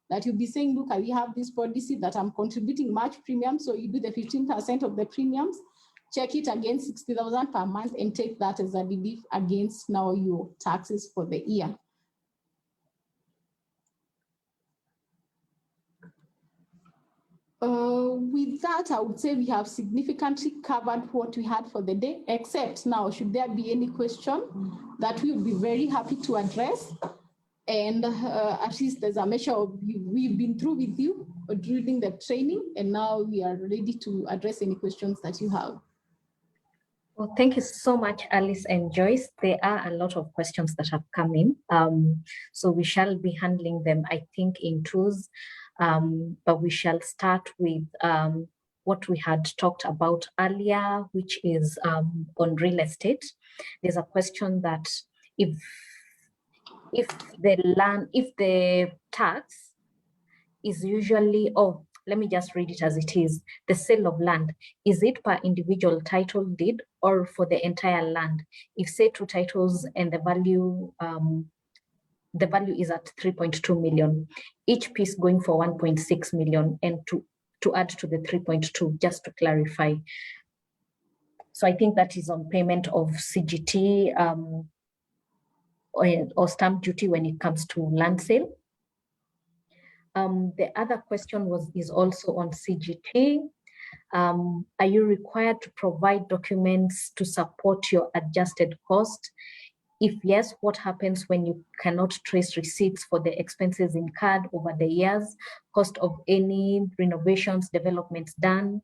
that you'll be saying, look, I have this policy that I'm contributing much premium. So you do the 15% of the premiums, check it against 60,000 per month, and take that as a relief against now your taxes for the year. With that, I would say we have significantly covered what we had for the day, except now, should there be any question that we would be very happy to address. And at least there's a measure of we've been through with you during the training, and now we are ready to address any questions that you have. Well, thank you so much, Alice and Joyce. There are a lot of questions that have come in. So we shall be handling them, I think, in twos. But we shall start with what we had talked about earlier, which is on real estate. There's a question that if the tax is usually, let me just read it as it is. The sale of land, is it per individual title deed or for the entire land? If say two titles and the value is at 3.2 million, each piece going for 1.6 million, and to add to the 3.2, just to clarify. So I think that is on payment of CGT or stamp duty when it comes to land sale. The other question is also on CGT. Are you required to provide documents to support your adjusted cost? If yes, what happens when you cannot trace receipts for the expenses incurred over the years, cost of any renovations, developments done?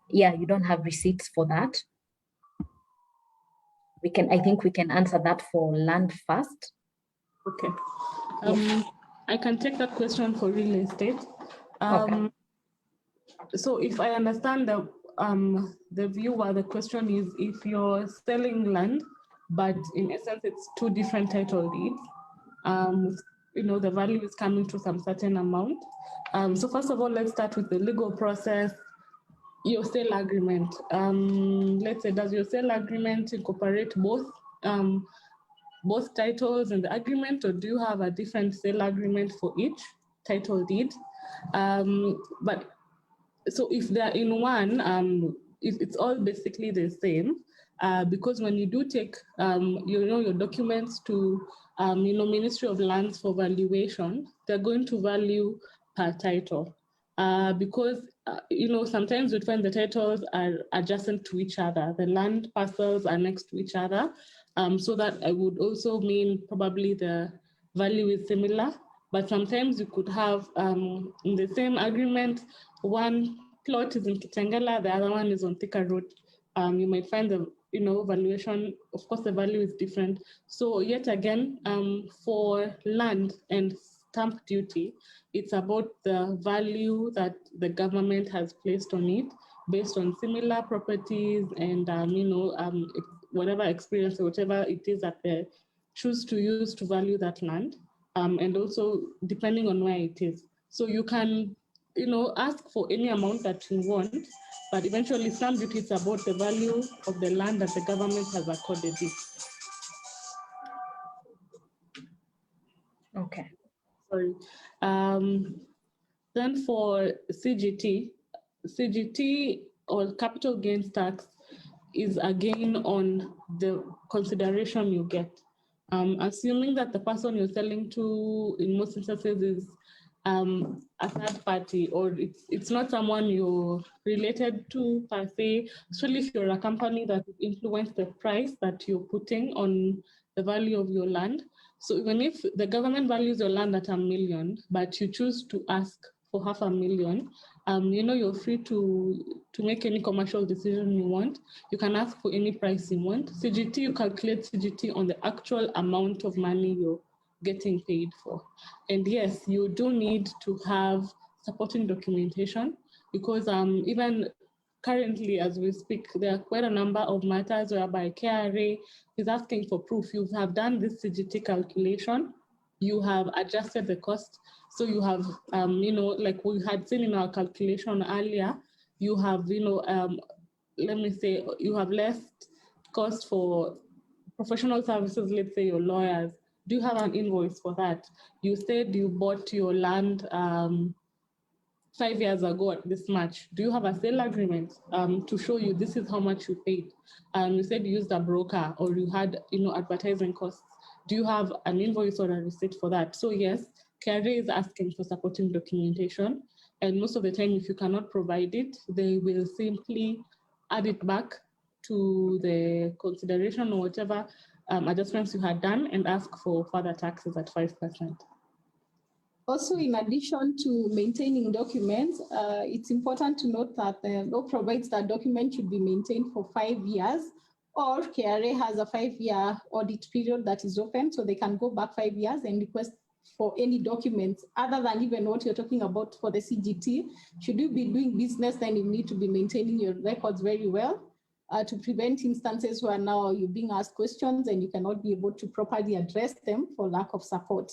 Yeah, you don't have receipts for that. I think we can answer that for land first. Okay. I can take that question for real estate. Okay. So if I understand the viewer, the question is if you're selling land, but in essence it's two different title deeds, the value is coming to some certain amount. So first of all, let's start with the legal process. Your sale agreement. Let's say, does your sale agreement incorporate both titles in the agreement, or do you have a different sale agreement for each title deed? But so if they're in one, it's all basically the same, because when you do take your documents to Ministry of Lands for valuation, they're going to value per title, because sometimes you'd find the titles are adjacent to each other. The land parcels are next to each other. So that I would also mean probably the value is similar, but sometimes you could have in the same agreement, one plot is in Kitengela, the other one is on Thika Road. You might find the valuation, of course, the value is different. So yet again, for land and stamp duty, it's about the value that the government has placed on it based on similar properties and whatever experience or whatever it is that they choose to use to value that land, and also depending on where it is. So you can, ask for any amount that you want, but eventually stamp duty is about the value of the land that the government has accorded it. Okay. Sorry. Then for CGT or capital gains tax is again on the consideration you get. assuming that the person you're selling to in most instances is a third party, or it's not someone you're related to per se, especially if you're a company that influence the price that you're putting on the value of your land. So even if the government values your land at $1 million, but you choose to ask for $500,000, you're free to make any commercial decision you want. You can ask for any price you want. CGT, you calculate CGT on the actual amount of money you're getting paid for. And yes, you do need to have supporting documentation, because even currently, as we speak, there are quite a number of matters whereby KRA is asking for proof. You have done this CGT calculation, you have adjusted the cost. So you have, like we had seen in our calculation earlier, you have, let me say, you have less cost for professional services, let's say your lawyers. Do you have an invoice for that? You said you bought your land 5 years ago at this much. Do you have a sale agreement to show you this is how much you paid? You said you used a broker, or you had advertising costs. Do you have an invoice or a receipt for that? So yes, KRA is asking for supporting documentation. And most of the time, if you cannot provide it, they will simply add it back to the consideration or whatever adjustments you had done and ask for further taxes at 5%. Also, in addition to maintaining documents, it's important to note that the law provides that documents should be maintained for 5 years, or KRA has a 5-year audit period that is open, so they can go back 5 years and request for any documents other than even what you're talking about for the CGT. Should you be doing business, then you need to be maintaining your records very well to prevent instances where now you're being asked questions and you cannot be able to properly address them for lack of support.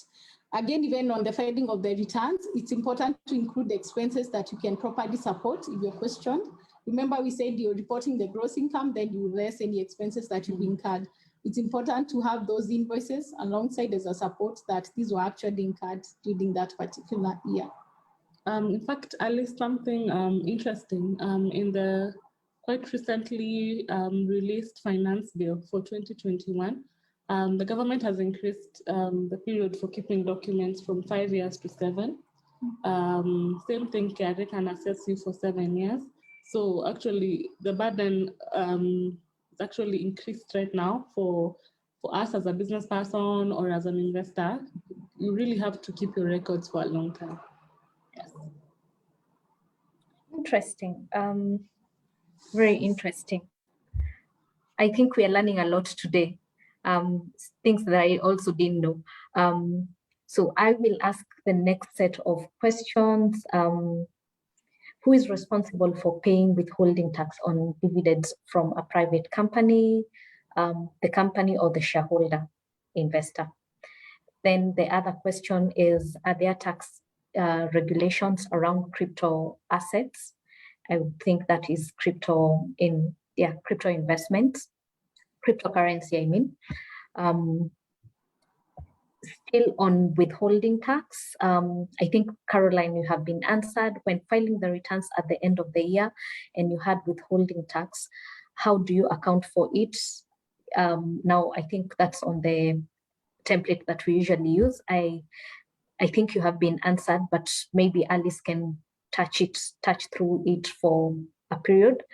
Again, even on the filing of the returns, it's important to include the expenses that you can properly support if you're questioned. Remember, we said you're reporting the gross income, then you less any expenses that you've incurred. It's important to have those invoices alongside as a support that these were actually incurred during that particular year. In fact, Alice, something interesting in the quite recently released finance bill for 2021, the government has increased the period for keeping documents from 5 years to 7. Same thing, KRA can assess you for 7 years. So actually, the burden is actually increased right now for us as a business person or as an investor. You really have to keep your records for a long time. Yes. Interesting. Very interesting. I think we are learning a lot today. Things that I also didn't know. So I will ask the next set of questions. Who is responsible for paying withholding tax on dividends from a private company, the company or the shareholder investor? Then the other question is, are there tax regulations around crypto assets? I would think that is crypto investments, cryptocurrency, I mean. Still on withholding tax, I think, Caroline, you have been answered. When filing the returns at the end of the year and you had withholding tax, how do you account for it? Now, I think that's on the template that we usually use. I think you have been answered, but maybe Alice can touch through it for a period.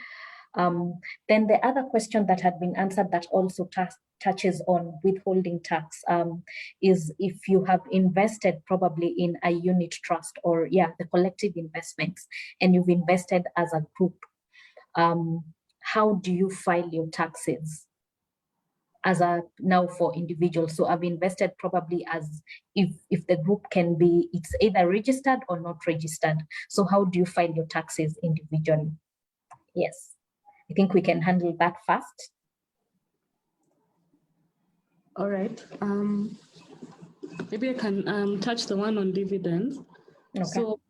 Then the other question that had been answered that also touches on withholding tax is if you have invested probably in a unit trust or the collective investments, and you've invested as a group, how do you file your taxes as a now for individuals? So I've invested probably as if the group can be, it's either registered or not registered. So how do you file your taxes individually? Yes. I think we can handle that fast. All right. Maybe I can touch the one on dividends. Okay. So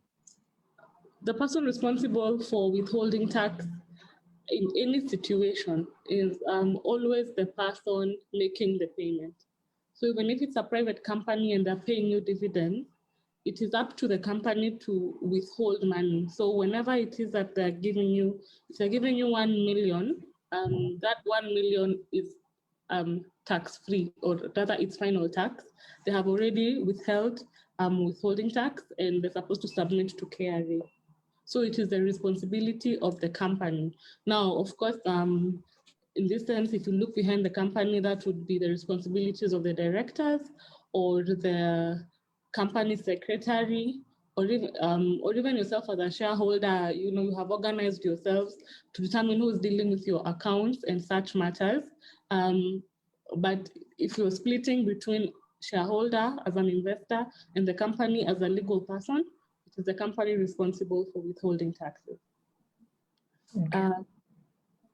the person responsible for withholding tax in any situation is always the person making the payment. So even if it's a private company and they're paying you dividends, it is up to the company to withhold money. So whenever it is that they're giving you, if they're giving you 1 million, that 1 million is tax-free, or rather its final tax. They have already withheld withholding tax, and they're supposed to submit to KRA. So it is the responsibility of the company. Now, of course, in this sense, if you look behind the company, that would be the responsibilities of the directors or the company secretary, or even yourself as a shareholder. You have organized yourselves to determine who is dealing with your accounts and such matters. But if you're splitting between shareholder as an investor and the company as a legal person, it is the company responsible for withholding taxes. Okay.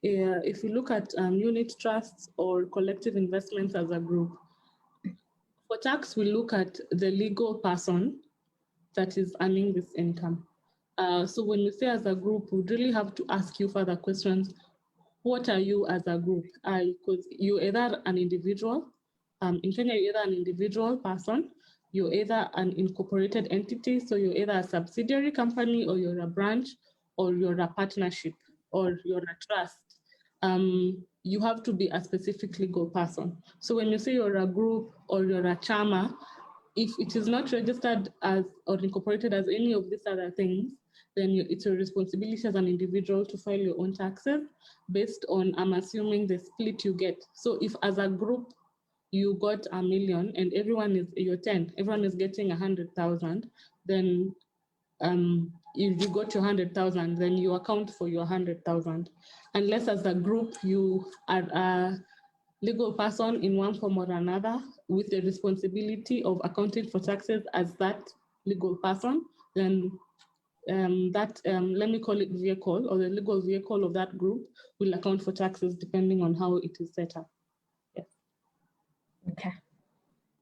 If you look at unit trusts or collective investments as a group, for tax, we look at the legal person that is earning this income. So when we say as a group, we really have to ask you further questions. What are you as a group? Because you're either an individual. In Kenya, you're either an individual person, you're either an incorporated entity, so you're either a subsidiary company, or you're a branch, or you're a partnership, or you're a trust. You have to be a specific legal person. So when you say you're a group or you're a chama, if it is not registered as or incorporated as any of these other things, then it's your responsibility as an individual to file your own taxes based on, I'm assuming, the split you get. So if as a group you got $1 million and you're 10, everyone is getting 100,000, then if you got your 100,000, then you account for your 100,000. Unless as a group you are a legal person in one form or another with the responsibility of accounting for taxes as that legal person, then let me call it vehicle, or the legal vehicle of that group will account for taxes depending on how it is set up. Yes. Okay.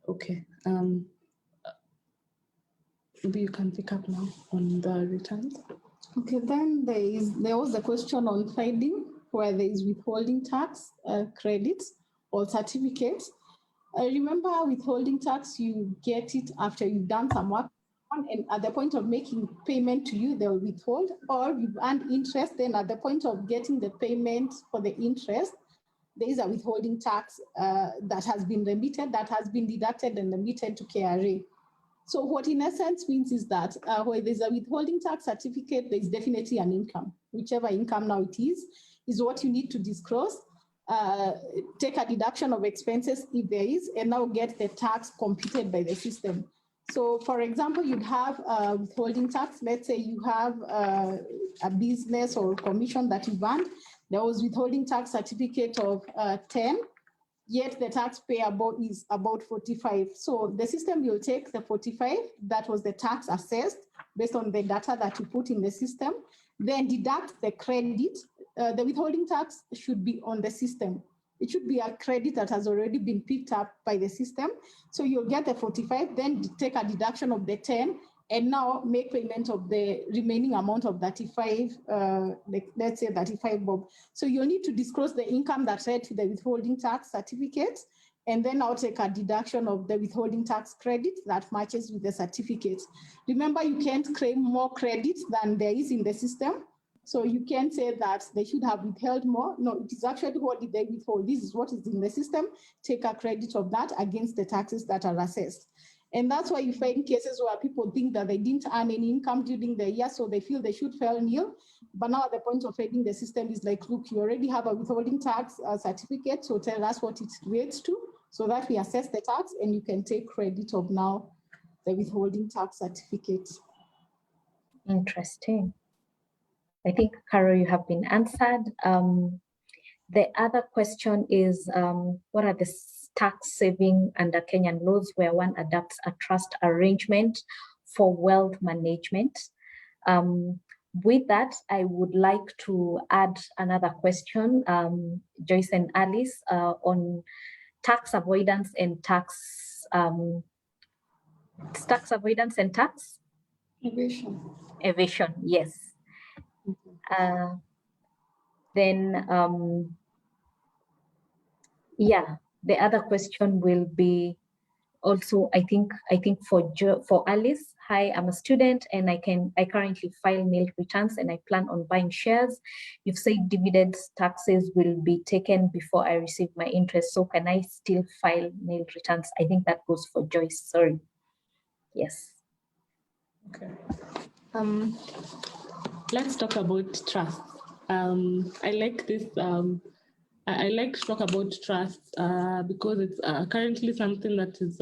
Okay. Maybe you can pick up now on the returns. Okay, then there was a question on filing where there is withholding tax credits or certificates. Remember, withholding tax, you get it after you've done some work, and at the point of making payment to you, they'll withhold, or you've earned interest, then at the point of getting the payment for the interest, there is a withholding tax that has been remitted, that has been deducted and remitted to KRA. So what in essence means is that where there's a withholding tax certificate, there's definitely an income. Whichever income now it is what you need to disclose. Take a deduction of expenses if there is, and now get the tax computed by the system. So for example, you'd have withholding tax. Let's say you have a business or commission that you've earned. There was withholding tax certificate of 10. Yet the tax payable is about 45. So the system will take the 45, that was the tax assessed based on the data that you put in the system, then deduct the credit. The withholding tax should be on the system. It should be a credit that has already been picked up by the system. So you'll get the 45, then take a deduction of the 10, and now make payment of the remaining amount of 35, let's say 35 bob. So you'll need to disclose the income that's led to the withholding tax certificate, and then I'll take a deduction of the withholding tax credit that matches with the certificate. Remember, you can't claim more credit than there is in the system. So you can't say that they should have withheld more. No, it is actually what did they withhold. This is what is in the system. Take a credit of that against the taxes that are assessed. And that's why you find cases where people think that they didn't earn any income during the year, so they feel they should file nil. But now at the point of filing, the system is like, look, you already have a withholding tax certificate, so tell us what it relates to, so that we assess the tax and you can take credit of now the withholding tax certificate. Interesting. I think, Carol, you have been answered. The other question is, what are the tax saving under Kenyan laws where one adopts a trust arrangement for wealth management? With that, I would like to add another question, Joyce and Alice, on tax avoidance and tax avoidance and tax Evasion. evasion. Yes. Then, yeah, the other question will be, Also, I think for Alice, hi, I'm a student and I currently file nil returns and I plan on buying shares. You've said dividends taxes will be taken before I receive my interest. So can I still file nil returns? I think that goes for Joyce. Sorry. Yes. Okay. Let's talk about trust. I like this. I like to talk about trust because it's currently something that is,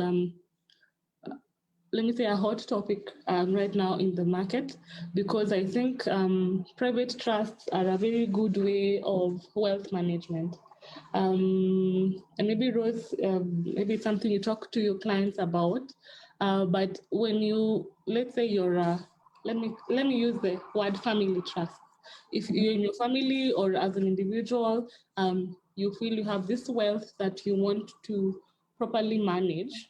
let me say, a hot topic right now in the market, because I think private trusts are a very good way of wealth management. And maybe Rose, maybe it's something you talk to your clients about. But when you, let's say you're, let me use the word family trust. If you're in your family or as an individual, you feel you have this wealth that you want to properly manage.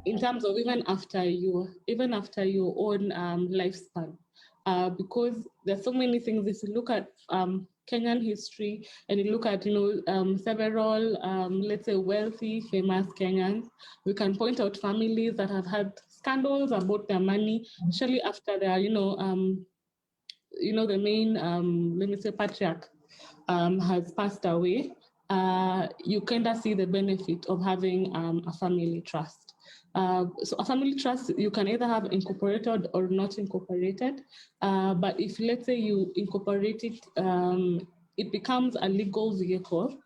In terms of even after your own lifespan, because there's so many things. If you look at Kenyan history and you look at several let's say wealthy, famous Kenyans, we can point out families that have had scandals about their money, especially after their the main let me say patriarch has passed away. You kind of see the benefit of having a family trust. So a family trust, you can either have incorporated or not incorporated. But if, let's say, you incorporate it, it becomes a legal vehicle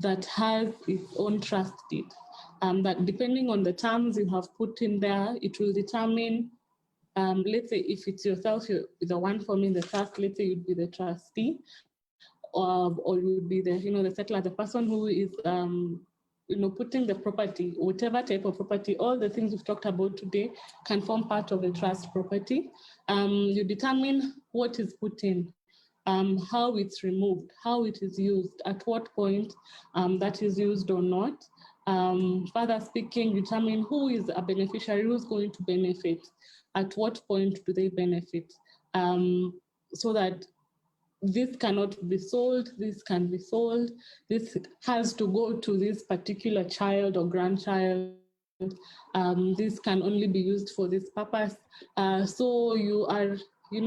that has its own trust deed. That depending on the terms you have put in there, it will determine, let's say if it's yourself, you're the one forming the trust, let's say you'd be the trustee, or you would be the, the settler, the person who is, putting the property, whatever type of property, all the things we've talked about today can form part of the trust property. You determine what is put in, how it's removed, how it is used, at what point that is used or not. Further speaking, determine who is a beneficiary, who's going to benefit, at what point do they benefit, so that this cannot be sold, this can be sold, this has to go to this particular child or grandchild, this can only be used for this purpose. So you are,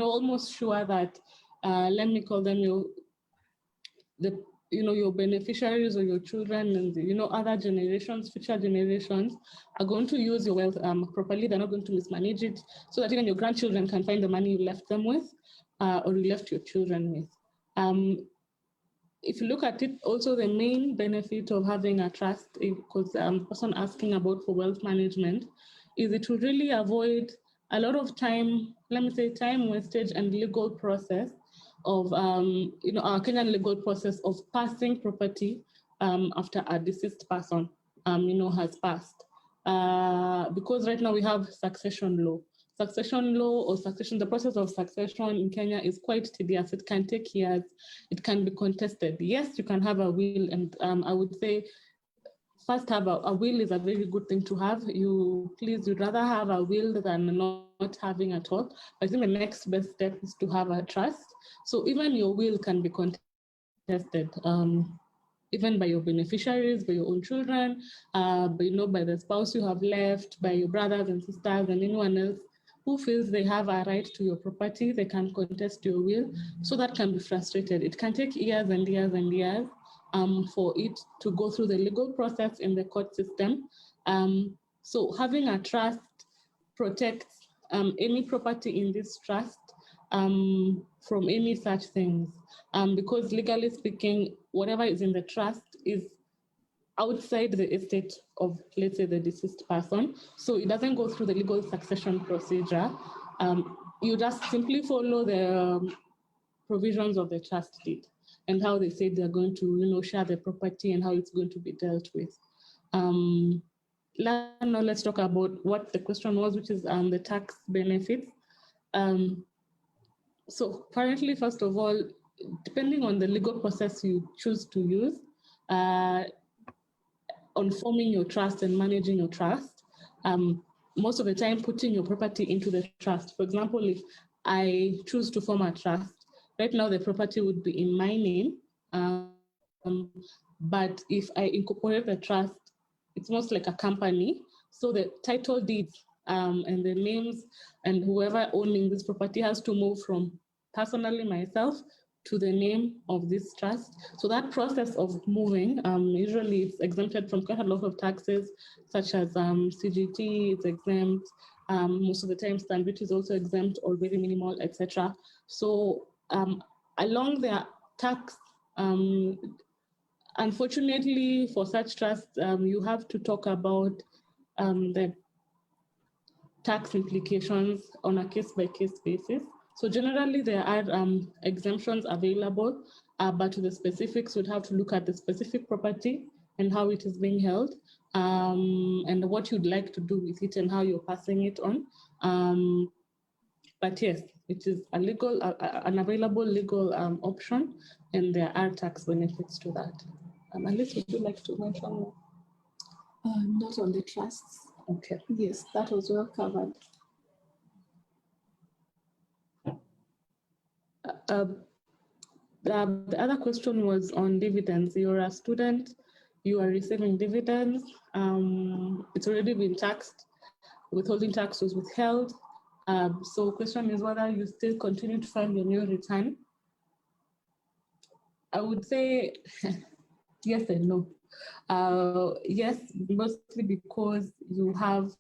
almost sure that, let me call them your beneficiaries or your children and other generations, future generations are going to use your wealth properly. They're not going to mismanage it, so that even your grandchildren can find the money you left them with, or you left your children with. If you look at it, also the main benefit of having a trust, because the person asking about for wealth management, is it will really avoid a lot of time, let me say time wastage and legal process of, our Kenyan legal process of passing property after a deceased person, has passed. Because right now we have succession law. Succession law or succession, the process of succession in Kenya is quite tedious. It can take years. It can be contested. Yes, you can have a will, and I would say first have a will is a very good thing to have. You'd rather have a will than not having at all. I think the next best step is to have a trust. So even your will can be contested. Even by your beneficiaries, by your own children, by the spouse you have left, by your brothers and sisters and anyone else who feels they have a right to your property, they can contest your will. So that can be frustrated. It can take years and years and years for it to go through the legal process in the court system. So having a trust protects any property in this trust from any such things. Because legally speaking, whatever is in the trust is outside the estate of, let's say, the deceased person. So it doesn't go through the legal succession procedure. You just simply follow the provisions of the trust deed and how they say they're going to, share the property and how it's going to be dealt with. Now let's talk about what the question was, which is the tax benefits. So currently, first of all, depending on the legal process you choose to use on forming your trust and managing your trust, most of the time putting your property into the trust. For example, if I choose to form a trust, right now the property would be in my name, but if I incorporate the trust, it's most like a company. So the title deeds and the names and whoever owning this property has to move from personally myself to the name of this trust. So that process of moving, usually it's exempted from quite a lot of taxes, such as CGT, it's exempt. Most of the time, stamp duty is also exempt or very minimal, etc. So along the tax, unfortunately for such trusts, you have to talk about the tax implications on a case-by-case basis. So generally there are exemptions available, but to the specifics, you'd have to look at the specific property and how it is being held, and what you'd like to do with it and how you're passing it on. But yes, it is a legal, an available legal option, and there are tax benefits to that. Alice, would you like to mention more? Not on the trusts. Okay. Yes, that was well covered. The other question was on dividends. You're a student, you are receiving dividends. It's already been taxed. Withholding tax was withheld. So question is whether you still continue to file your new return. I would say yes and no. Yes, mostly because you have,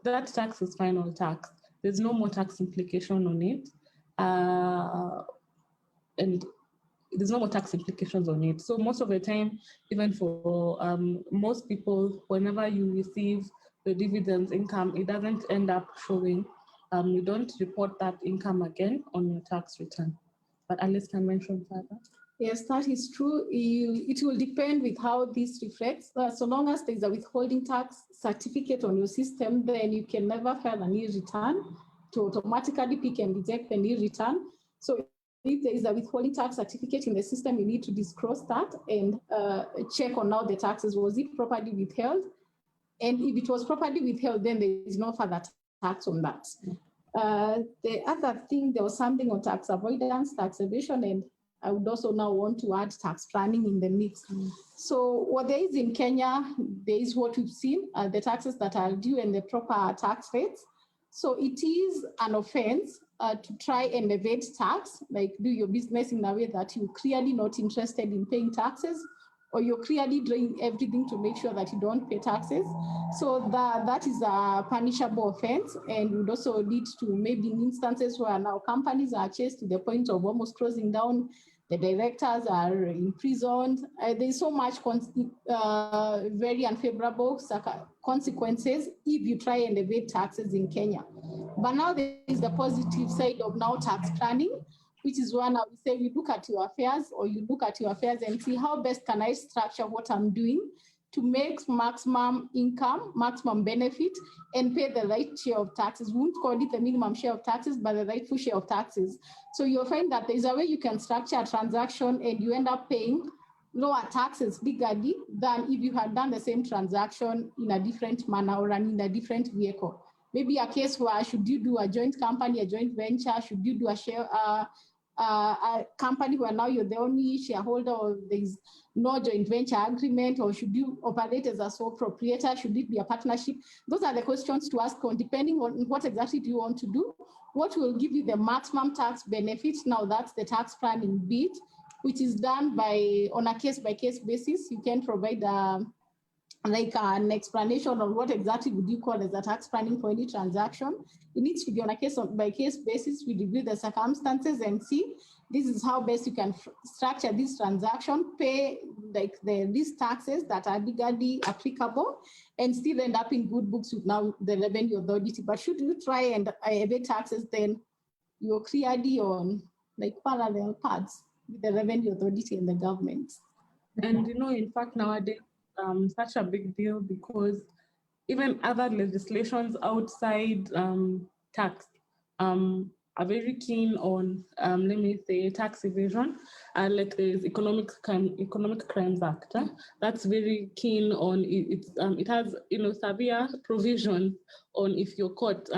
that tax is final tax. There's no more tax implication on it. And there's no more tax implications on it. So most of the time, even for most people, whenever you receive the dividends income, it doesn't end up showing. You don't report that income again on your tax return. But Alice can mention further. Yes, that is true. It will depend with how this reflects. So long as there's a withholding tax certificate on your system, then you can never file a new return to automatically pick and reject the new return. So if there is a withholding tax certificate in the system, you need to disclose that and check on how the taxes, was it properly withheld? And if it was properly withheld, then there is no further tax on that. The other thing, there was something on tax avoidance, tax evasion, and I would also now want to add tax planning in the mix. So what there is in Kenya, there is what we've seen, the taxes that are due and the proper tax rates. So it is an offense to try and evade tax, like do your business in a way that you're clearly not interested in paying taxes, or you're clearly doing everything to make sure that you don't pay taxes. So that is a punishable offense, and would also lead to maybe in instances where now companies are chased to the point of almost closing down, the directors are imprisoned. There's so much very unfavorable consequences if you try and evade taxes in Kenya. But now there is the positive side of now tax planning, which is when I would say we look at your affairs, or you look at your affairs and see how best can I structure what I'm doing to make maximum income, maximum benefit, and pay the right share of taxes. We won't call it the minimum share of taxes, but the rightful share of taxes. So you'll find that there's a way you can structure a transaction and you end up paying lower taxes legally than if you had done the same transaction in a different manner or in a different vehicle. Maybe a case where should you do a joint company, a joint venture, should you do a share, a company where now you're the only shareholder, or there's no joint venture agreement, or should you operate as a sole proprietor? Should it be a partnership? Those are the questions to ask on, depending on what exactly do you want to do, what will give you the maximum tax benefit. Now that's the tax planning bit, which is done on a case-by-case basis. You can provide like an explanation on what exactly would you call as a tax planning for any transaction. It needs to be on a case-by-case basis. We review the circumstances and see this is how best you can structure this transaction, pay like the least taxes that are legally applicable, and still end up in good books with now the revenue authority. But should you try and evade taxes, then you're clearly on like parallel paths with the revenue authority and the government. And in fact, nowadays, such a big deal because even other legislations outside tax are very keen on, let me say, tax evasion. Like there's Economic Crimes Act. That's very keen on it. It has severe provisions on if you're caught,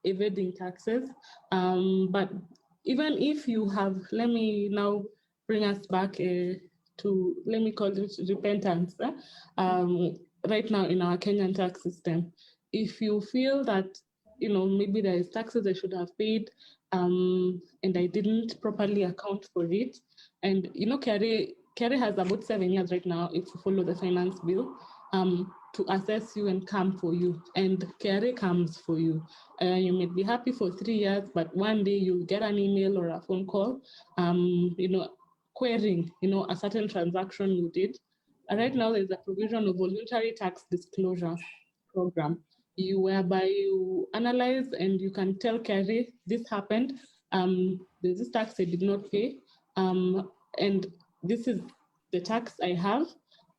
evading taxes. But even if you have, let me now bring us back to, let me call it repentance. right now in our Kenyan tax system. If you feel that, maybe there is taxes I should have paid, and I didn't properly account for it, and KRA has about 7 years right now, if you follow the finance bill, to assess you and come for you, and KRA comes for you. You may be happy for 3 years, but one day you'll get an email or a phone call, querying, a certain transaction you did. Right now, there's a provision of voluntary tax disclosure program, whereby you analyze and you can tell KRA, this happened, there's this tax I did not pay, and this is the tax I have.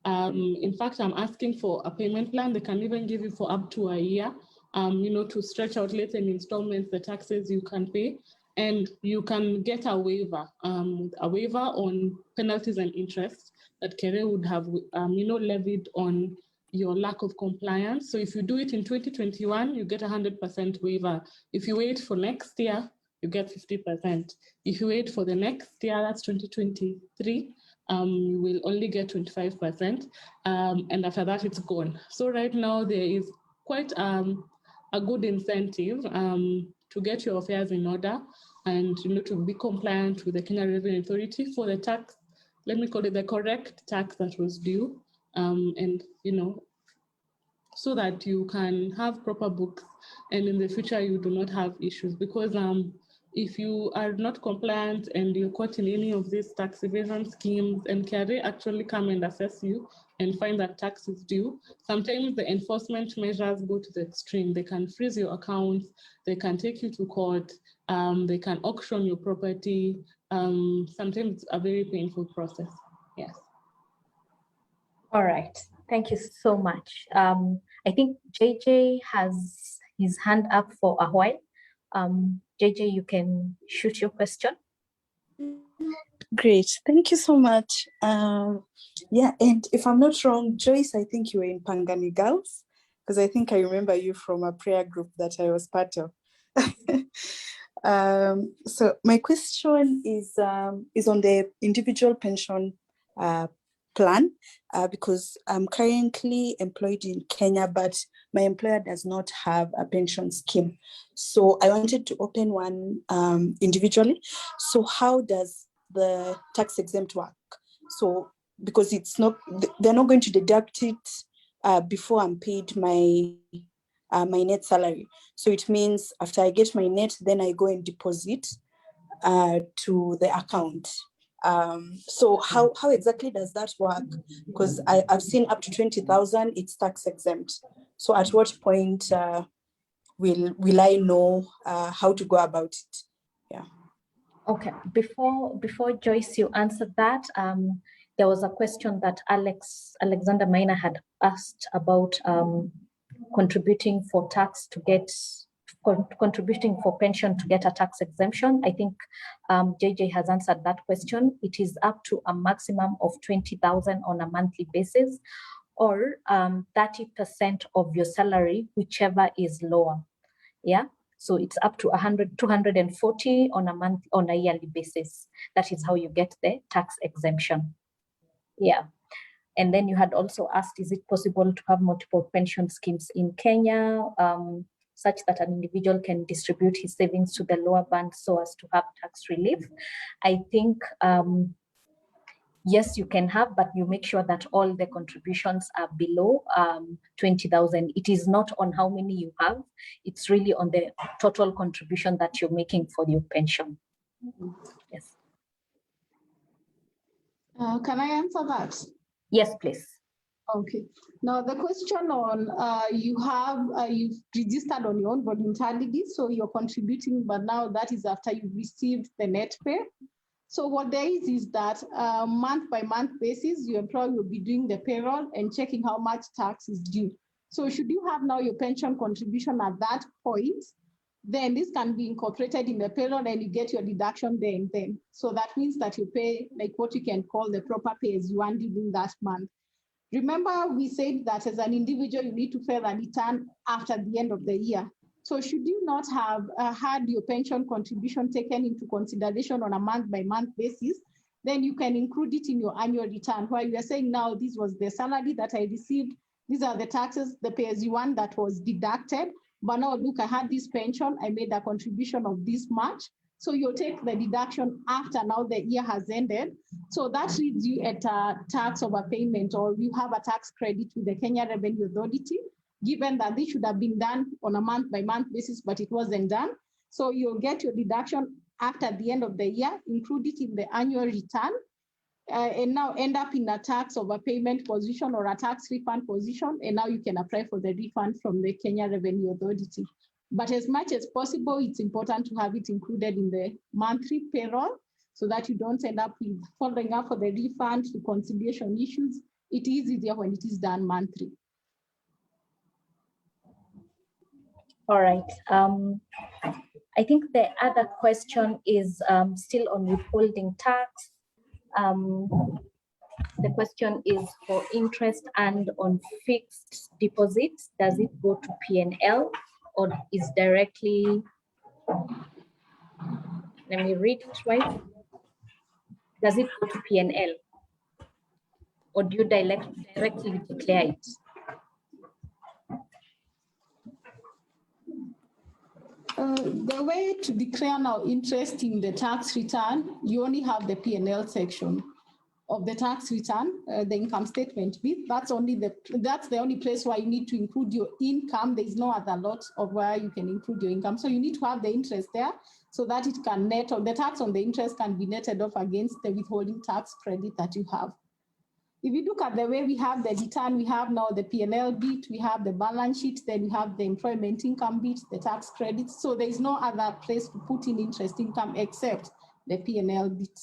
In fact, I'm asking for a payment plan. They can even give you for up to a year, to stretch out later in installments the taxes you can pay. And you can get a waiver on penalties and interest that KRA would have, levied on your lack of compliance. So if you do it in 2021, you get 100% waiver. If you wait for next year, you get 50%. If you wait for the next year, that's 2023, you will only get 25%. And after that, it's gone. So right now, there is quite a good incentive to get your affairs in order and to be compliant with the Kenya Revenue Authority for the tax, let me call it the correct tax that was due, and so that you can have proper books and in the future you do not have issues. Because if you are not compliant and you're caught in any of these tax evasion schemes and KRA actually come and assess you and find that tax is due, sometimes the enforcement measures go to the extreme. They can freeze your accounts, they can take you to court, they can auction your property. Sometimes it's a very painful process. Yes. All right. Thank you so much. I think JJ has his hand up for a while. JJ, you can shoot your question. Great, thank you so much. Yeah, and if I'm not wrong, Joyce, I think you were in Pangani Girls, because I think I remember you from a prayer group that I was part of. So my question is on the individual pension plan, because I'm currently employed in Kenya, but my employer does not have a pension scheme. So I wanted to open one individually. So how does the tax exempt work? So because it's not, they're not going to deduct it before I'm paid my net salary. So it means after I get my net, then I go and deposit to the account. So how exactly does that work? Because I've seen up to 20,000, it's tax exempt. So at what point will I know how to go about it? Yeah. Okay, before Joyce, you answered that, there was a question that Alexander Maina had asked about contributing for tax to get, contributing for pension to get a tax exemption. I think JJ has answered that question. It is up to a maximum of 20,000 on a monthly basis, or 30% of your salary, whichever is lower. Yeah. So it's up to 240 on a month, on a yearly basis. That is how you get the tax exemption. Yeah. And then you had also asked, is it possible to have multiple pension schemes in Kenya, such that an individual can distribute his savings to the lower band so as to have tax relief? I think, yes, you can have, but you make sure that all the contributions are below 20,000. It is not on how many you have. It's really on the total contribution that you're making for your pension. Yes. Can I answer that? Yes, please. Okay. Now the question on you've registered on your own voluntarily, so you're contributing, but now that is after you've received the net pay. So what there is that month by month basis, your employer will be doing the payroll and checking how much tax is due. So should you have now your pension contribution at that point, then this can be incorporated in the payroll and you get your deduction there and then. So that means that you pay like what you can call the proper pay as you earn during that month. Remember, we said that as an individual, you need to file a return after the end of the year. So should you not have had your pension contribution taken into consideration on a month-by-month basis, then you can include it in your annual return, where you are saying now this was the salary that I received These are the taxes, the pay-as-you-earn that was deducted. But now look, I had this pension, I made a contribution of this much. So you'll take the deduction after now the year has ended. So that leads you at a tax overpayment, or you have a tax credit with the Kenya Revenue Authority, given that this should have been done on a month-by-month basis, but it wasn't done. So you'll get your deduction after the end of the year, include it in the annual return, and now end up in a tax overpayment position or a tax refund position, and now you can apply for the refund from the Kenya Revenue Authority. But as much as possible, it's important to have it included in the monthly payroll so that you don't end up with following up for the refund, reconciliation issues. It is easier when it is done monthly. All right. I think the other question is still on withholding tax. The question is for interest and on fixed deposits. Does it go to P&L or is directly, let me read it right. Does it go to P&L or do you directly declare it? The way to declare now interest in the tax return, you only have the P&L section of the tax return, the income statement bit. That's the only place where you need to include your income. There's no other lot of where you can include your income. So you need to have the interest there so that it can net, or the tax on the interest can be netted off against the withholding tax credit that you have. If you look at the way we have the return, we have now the P&L bit, we have the balance sheet, then we have the employment income bit, the tax credits. So there is no other place to put in interest income except the P&L bit.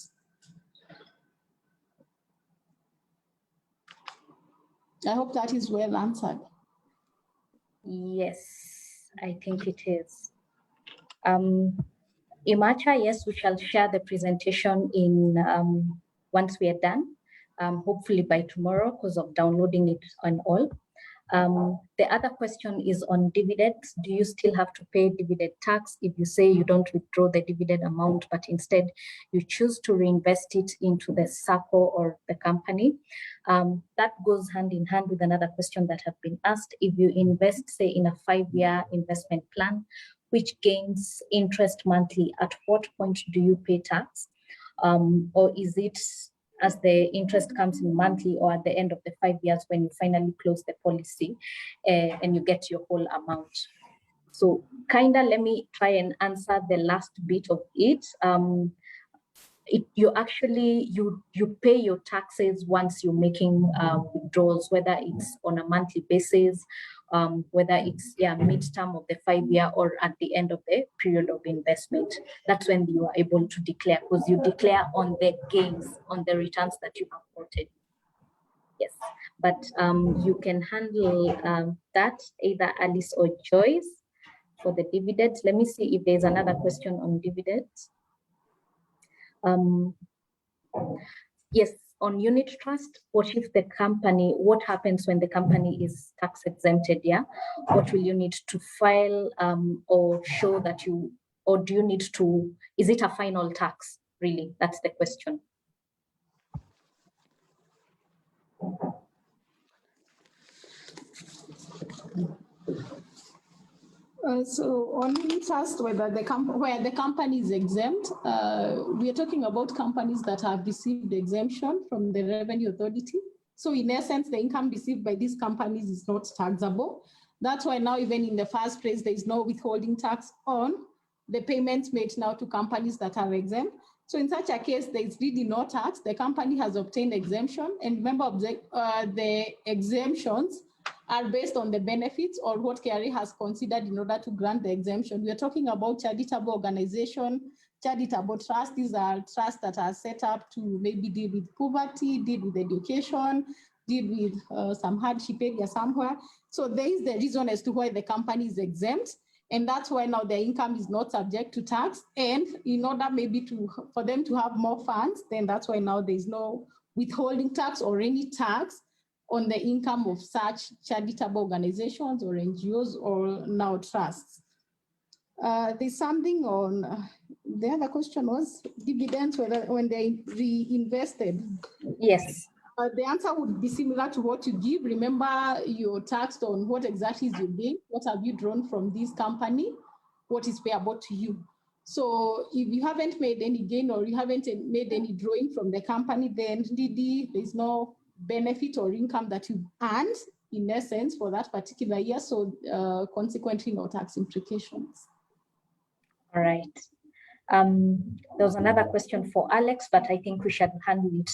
I hope that is well answered. Yes, I think it is. Imacha, yes, we shall share the presentation in once we are done. Hopefully by tomorrow because of downloading it and all. The other question is on dividends. Do you still have to pay dividend tax if you say you don't withdraw the dividend amount, but instead you choose to reinvest it into the circle or the company? That goes hand in hand with another question that have been asked. If you invest, say, in a 5-year investment plan, which gains interest monthly, at what point do you pay tax? Or is it as the interest comes in monthly or at the end of the 5 years when you finally close the policy and you get your whole amount? So let me try and answer the last bit of it. You pay your taxes once you're making withdrawals, whether it's on a monthly basis, whether it's mid-term of the 5-year or at the end of the period of investment. That's when you are able to declare, because you declare on the gains, on the returns that you have quoted. Yes, but you can handle that, either Alice or Joyce, for the dividends. Let me see if there's another question on dividends. Yes, on unit trust, what happens when the company is tax exempted? What will you need to file or show that or do you need to, is it a final tax really? That's the question. So on unit trust, where the company is exempt, we are talking about companies that have received exemption from the Revenue Authority. So in essence, the income received by these companies is not taxable. That's why now, even in the first place, there is no withholding tax on the payments made now to companies that are exempt. So in such a case, there is really no tax. The company has obtained exemption, and remember, the exemptions are based on the benefits or what KRA has considered in order to grant the exemption. We are talking about charitable organization, charitable trust. These are trusts that are set up to maybe deal with poverty, deal with education, deal with some hardship area somewhere. So there is the reason as to why the company is exempt. And that's why now the income is not subject to tax. And in order maybe for them to have more funds, then that's why now there's no withholding tax or any tax on the income of such charitable organizations or NGOs or now trusts. There's something on, the other question was dividends, when they reinvested. Yes, The answer would be similar to what you give. Remember, you're taxed on what exactly is your gain, what have you drawn from this company, what is payable to you. So if you haven't made any gain or you haven't made any drawing from the company, then there's no benefit or income that you earned in essence for that particular year. So consequently, no tax implications. All right. There was another question for Alex, but I think we should handle it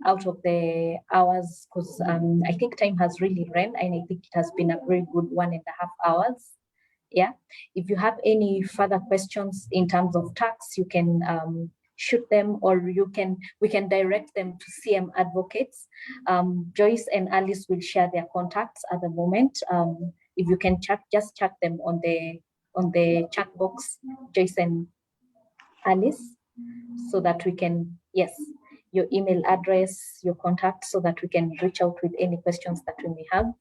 out of the hours because I think time has really ran and I think it has been a very good 1.5 hours. Yeah. If you have any further questions in terms of tax, you can shoot them or we can direct them to CM advocates. Joyce and Alice will share their contacts at the moment. If you can just chat them on the chat box, Joyce and Alice, so that we can, yes, your email address, your contact, so that we can reach out with any questions that we may have.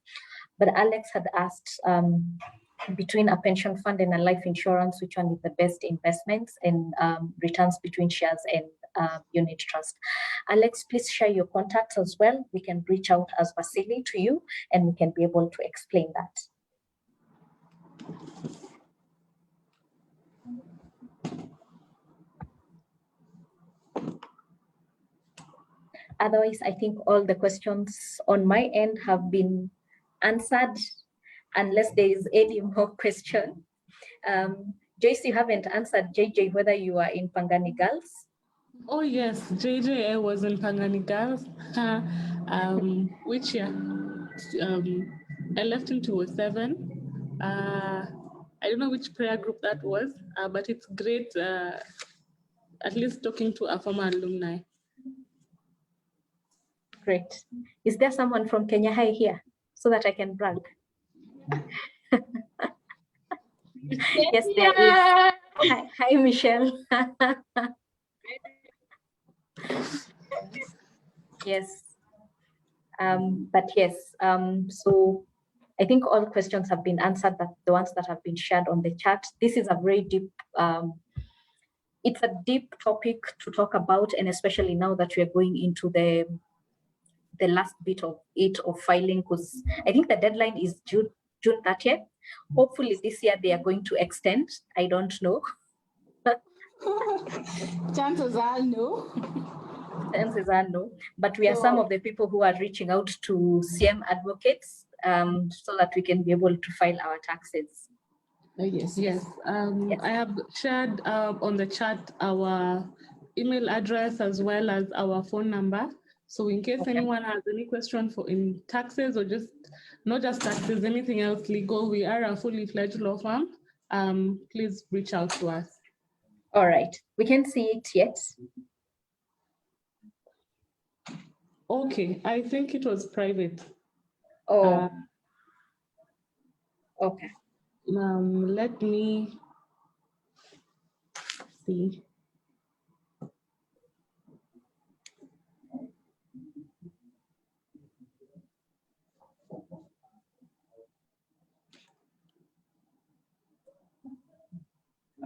But Alex had asked, between a pension fund and a life insurance, which one is the best investments and returns between shares and unit trust? Alex, please share your contacts as well. We can reach out as Vasili to you and we can be able to explain that. Otherwise, I think all the questions on my end have been answered, unless there is any more question. Joyce, you haven't answered JJ whether you are in Pangani Girls. Oh yes, JJ, I was in Pangani Girls. Which year? I left in 2007. I don't know which prayer group that was, but it's great, at least talking to a former alumni. Great. Is there someone from Kenya High here so that I can brag? Yes, there is. Hi, Michelle. Yes. But yes, so I think all questions have been answered, but the ones that have been shared on the chat. This is a very deep, it's a deep topic to talk about, and especially now that we are going into the last bit of it of filing, because I think the deadline is June 30th. Hopefully this year they are going to extend. I don't know. Chances are no. Chances are no. But we are some of the people who are reaching out to CM advocates so that we can be able to file our taxes. Oh, yes. Yes. Yes. I have shared on the chat our email address as well as our phone number. So in case anyone has any question in taxes or just not just taxes, anything else legal, we are a fully fledged law firm. Please reach out to us. All right. We can see it yet. Okay. I think it was private. Oh. Okay. Let me see.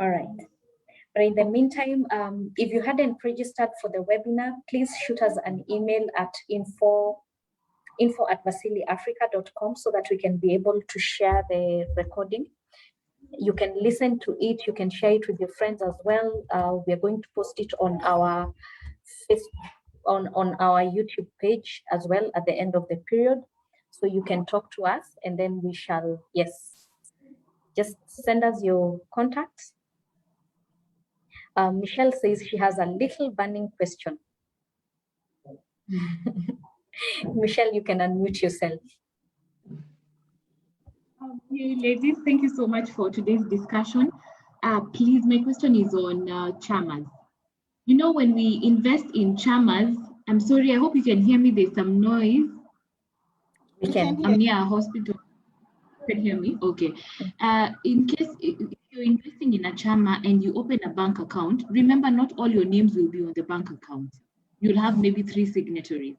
All right. But in the meantime, if you hadn't registered for the webinar, please shoot us an email at info@vasiliafrica.com so that we can be able to share the recording. You can listen to it, you can share it with your friends as well. We are going to post it on our on our YouTube page as well at the end of the period. So you can talk to us and then we shall, yes, just send us your contacts. Michelle says she has a little burning question. Michelle, you can unmute yourself. Okay, ladies, thank you so much for today's discussion. Please, my question is on chamas. You know, when we invest in chamas, I'm sorry, I hope you can hear me. There's some noise. We can. I'm near a hospital. You can hear me? Okay. In case if you're investing in a chama and you open a bank account, remember not all your names will be on the bank account. You'll have maybe 3 signatories.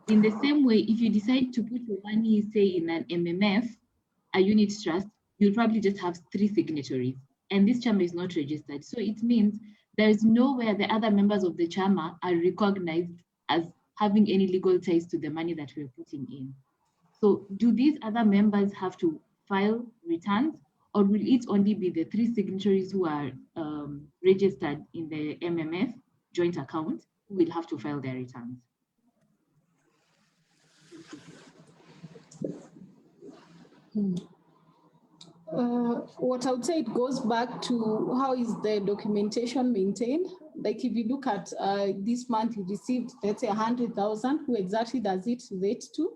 In the same way, if you decide to put your money, say, in an MMF, a unit trust, you'll probably just have 3 signatories. And this chama is not registered. So it means there is nowhere the other members of the chama are recognized as having any legal ties to the money that we're putting in. So do these other members have to file returns, or will it only be the 3 signatories who are registered in the MMF joint account who will have to file their returns? What I would say, it goes back to how is the documentation maintained. Like if you look at this month, you received, let's say 100,000, who exactly does it relate to?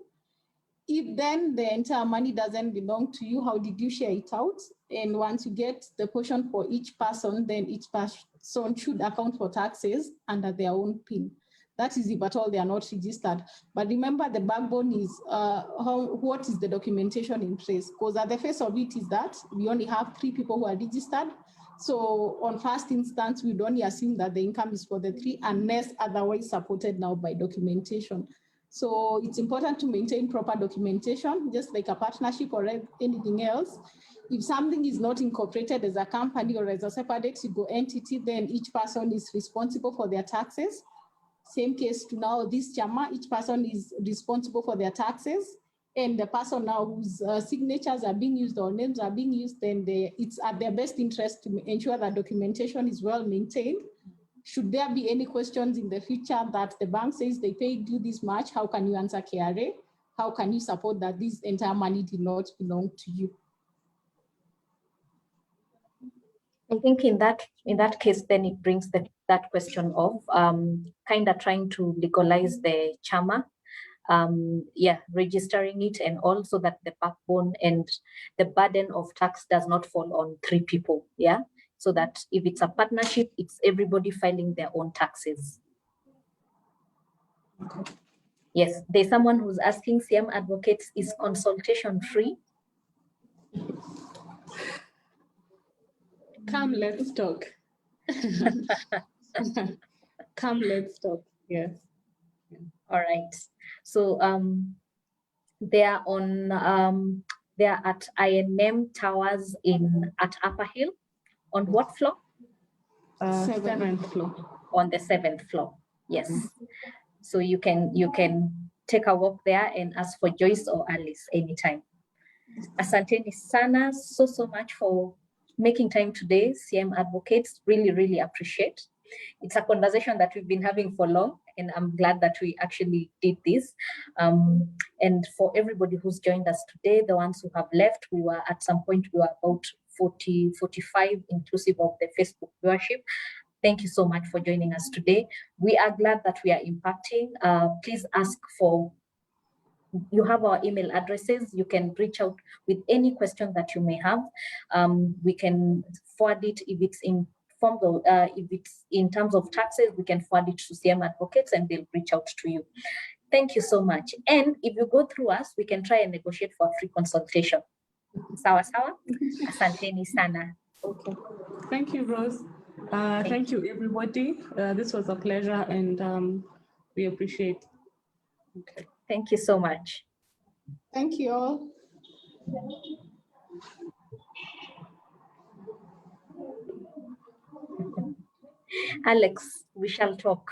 If then the entire money doesn't belong to you, how did you share it out? And once you get the portion for each person, then each person should account for taxes under their own PIN. That is if at all they are not registered. But remember, the backbone is what is the documentation in place? Because at the face of it is that we only have 3 people who are registered. So on first instance, we'd only assume that the income is for the 3 unless otherwise supported now by documentation. So it's important to maintain proper documentation, just like a partnership or anything else. If something is not incorporated as a company or as a separate legal entity, then each person is responsible for their taxes. Same case to now this chama, each person is responsible for their taxes. And the person now whose signatures are being used or names are being used, then it's at their best interest to ensure that documentation is well maintained. Should there be any questions in the future that the bank says they paid you this much, how can you answer KRA? How can you support that this entire money did not belong to you? I think in that case, then it brings that question of kind of trying to legalize the chama, registering it, and also that the backbone and the burden of tax does not fall on 3 people. Yeah, so that if it's a partnership, it's everybody filing their own taxes. Yes, there's someone who's asking, CM Advocates, is consultation free? Come, let's talk. Come, let's talk. Yes. All right. So they are on they are at INM Towers at Upper Hill. On what floor? 7th floor. On the 7th floor. Yes. So you can take a walk there and ask for Joyce or Alice anytime. Asanteni sana so much for making time today, CM Advocates. Really appreciate. It's a conversation that we've been having for long, and I'm glad that we actually did this. And for everybody who's joined us today, the ones who have left, at some point we were about 40, 45, inclusive of the Facebook viewership. Thank you so much for joining us today. We are glad that we are impacting. Please ask for, you have our email addresses. You can reach out with any question that you may have. We can forward it if it's in if it's in terms of taxes, we can forward it to CM Advocates and they'll reach out to you. Thank you so much. And if you go through us, we can try and negotiate for a free consultation. Sawa sawa. Asanteni sana. Okay. Thank you, Rose. Thank you, everybody. This was a pleasure, and we appreciate. Okay. Thank you so much. Thank you all. Alex, we shall talk.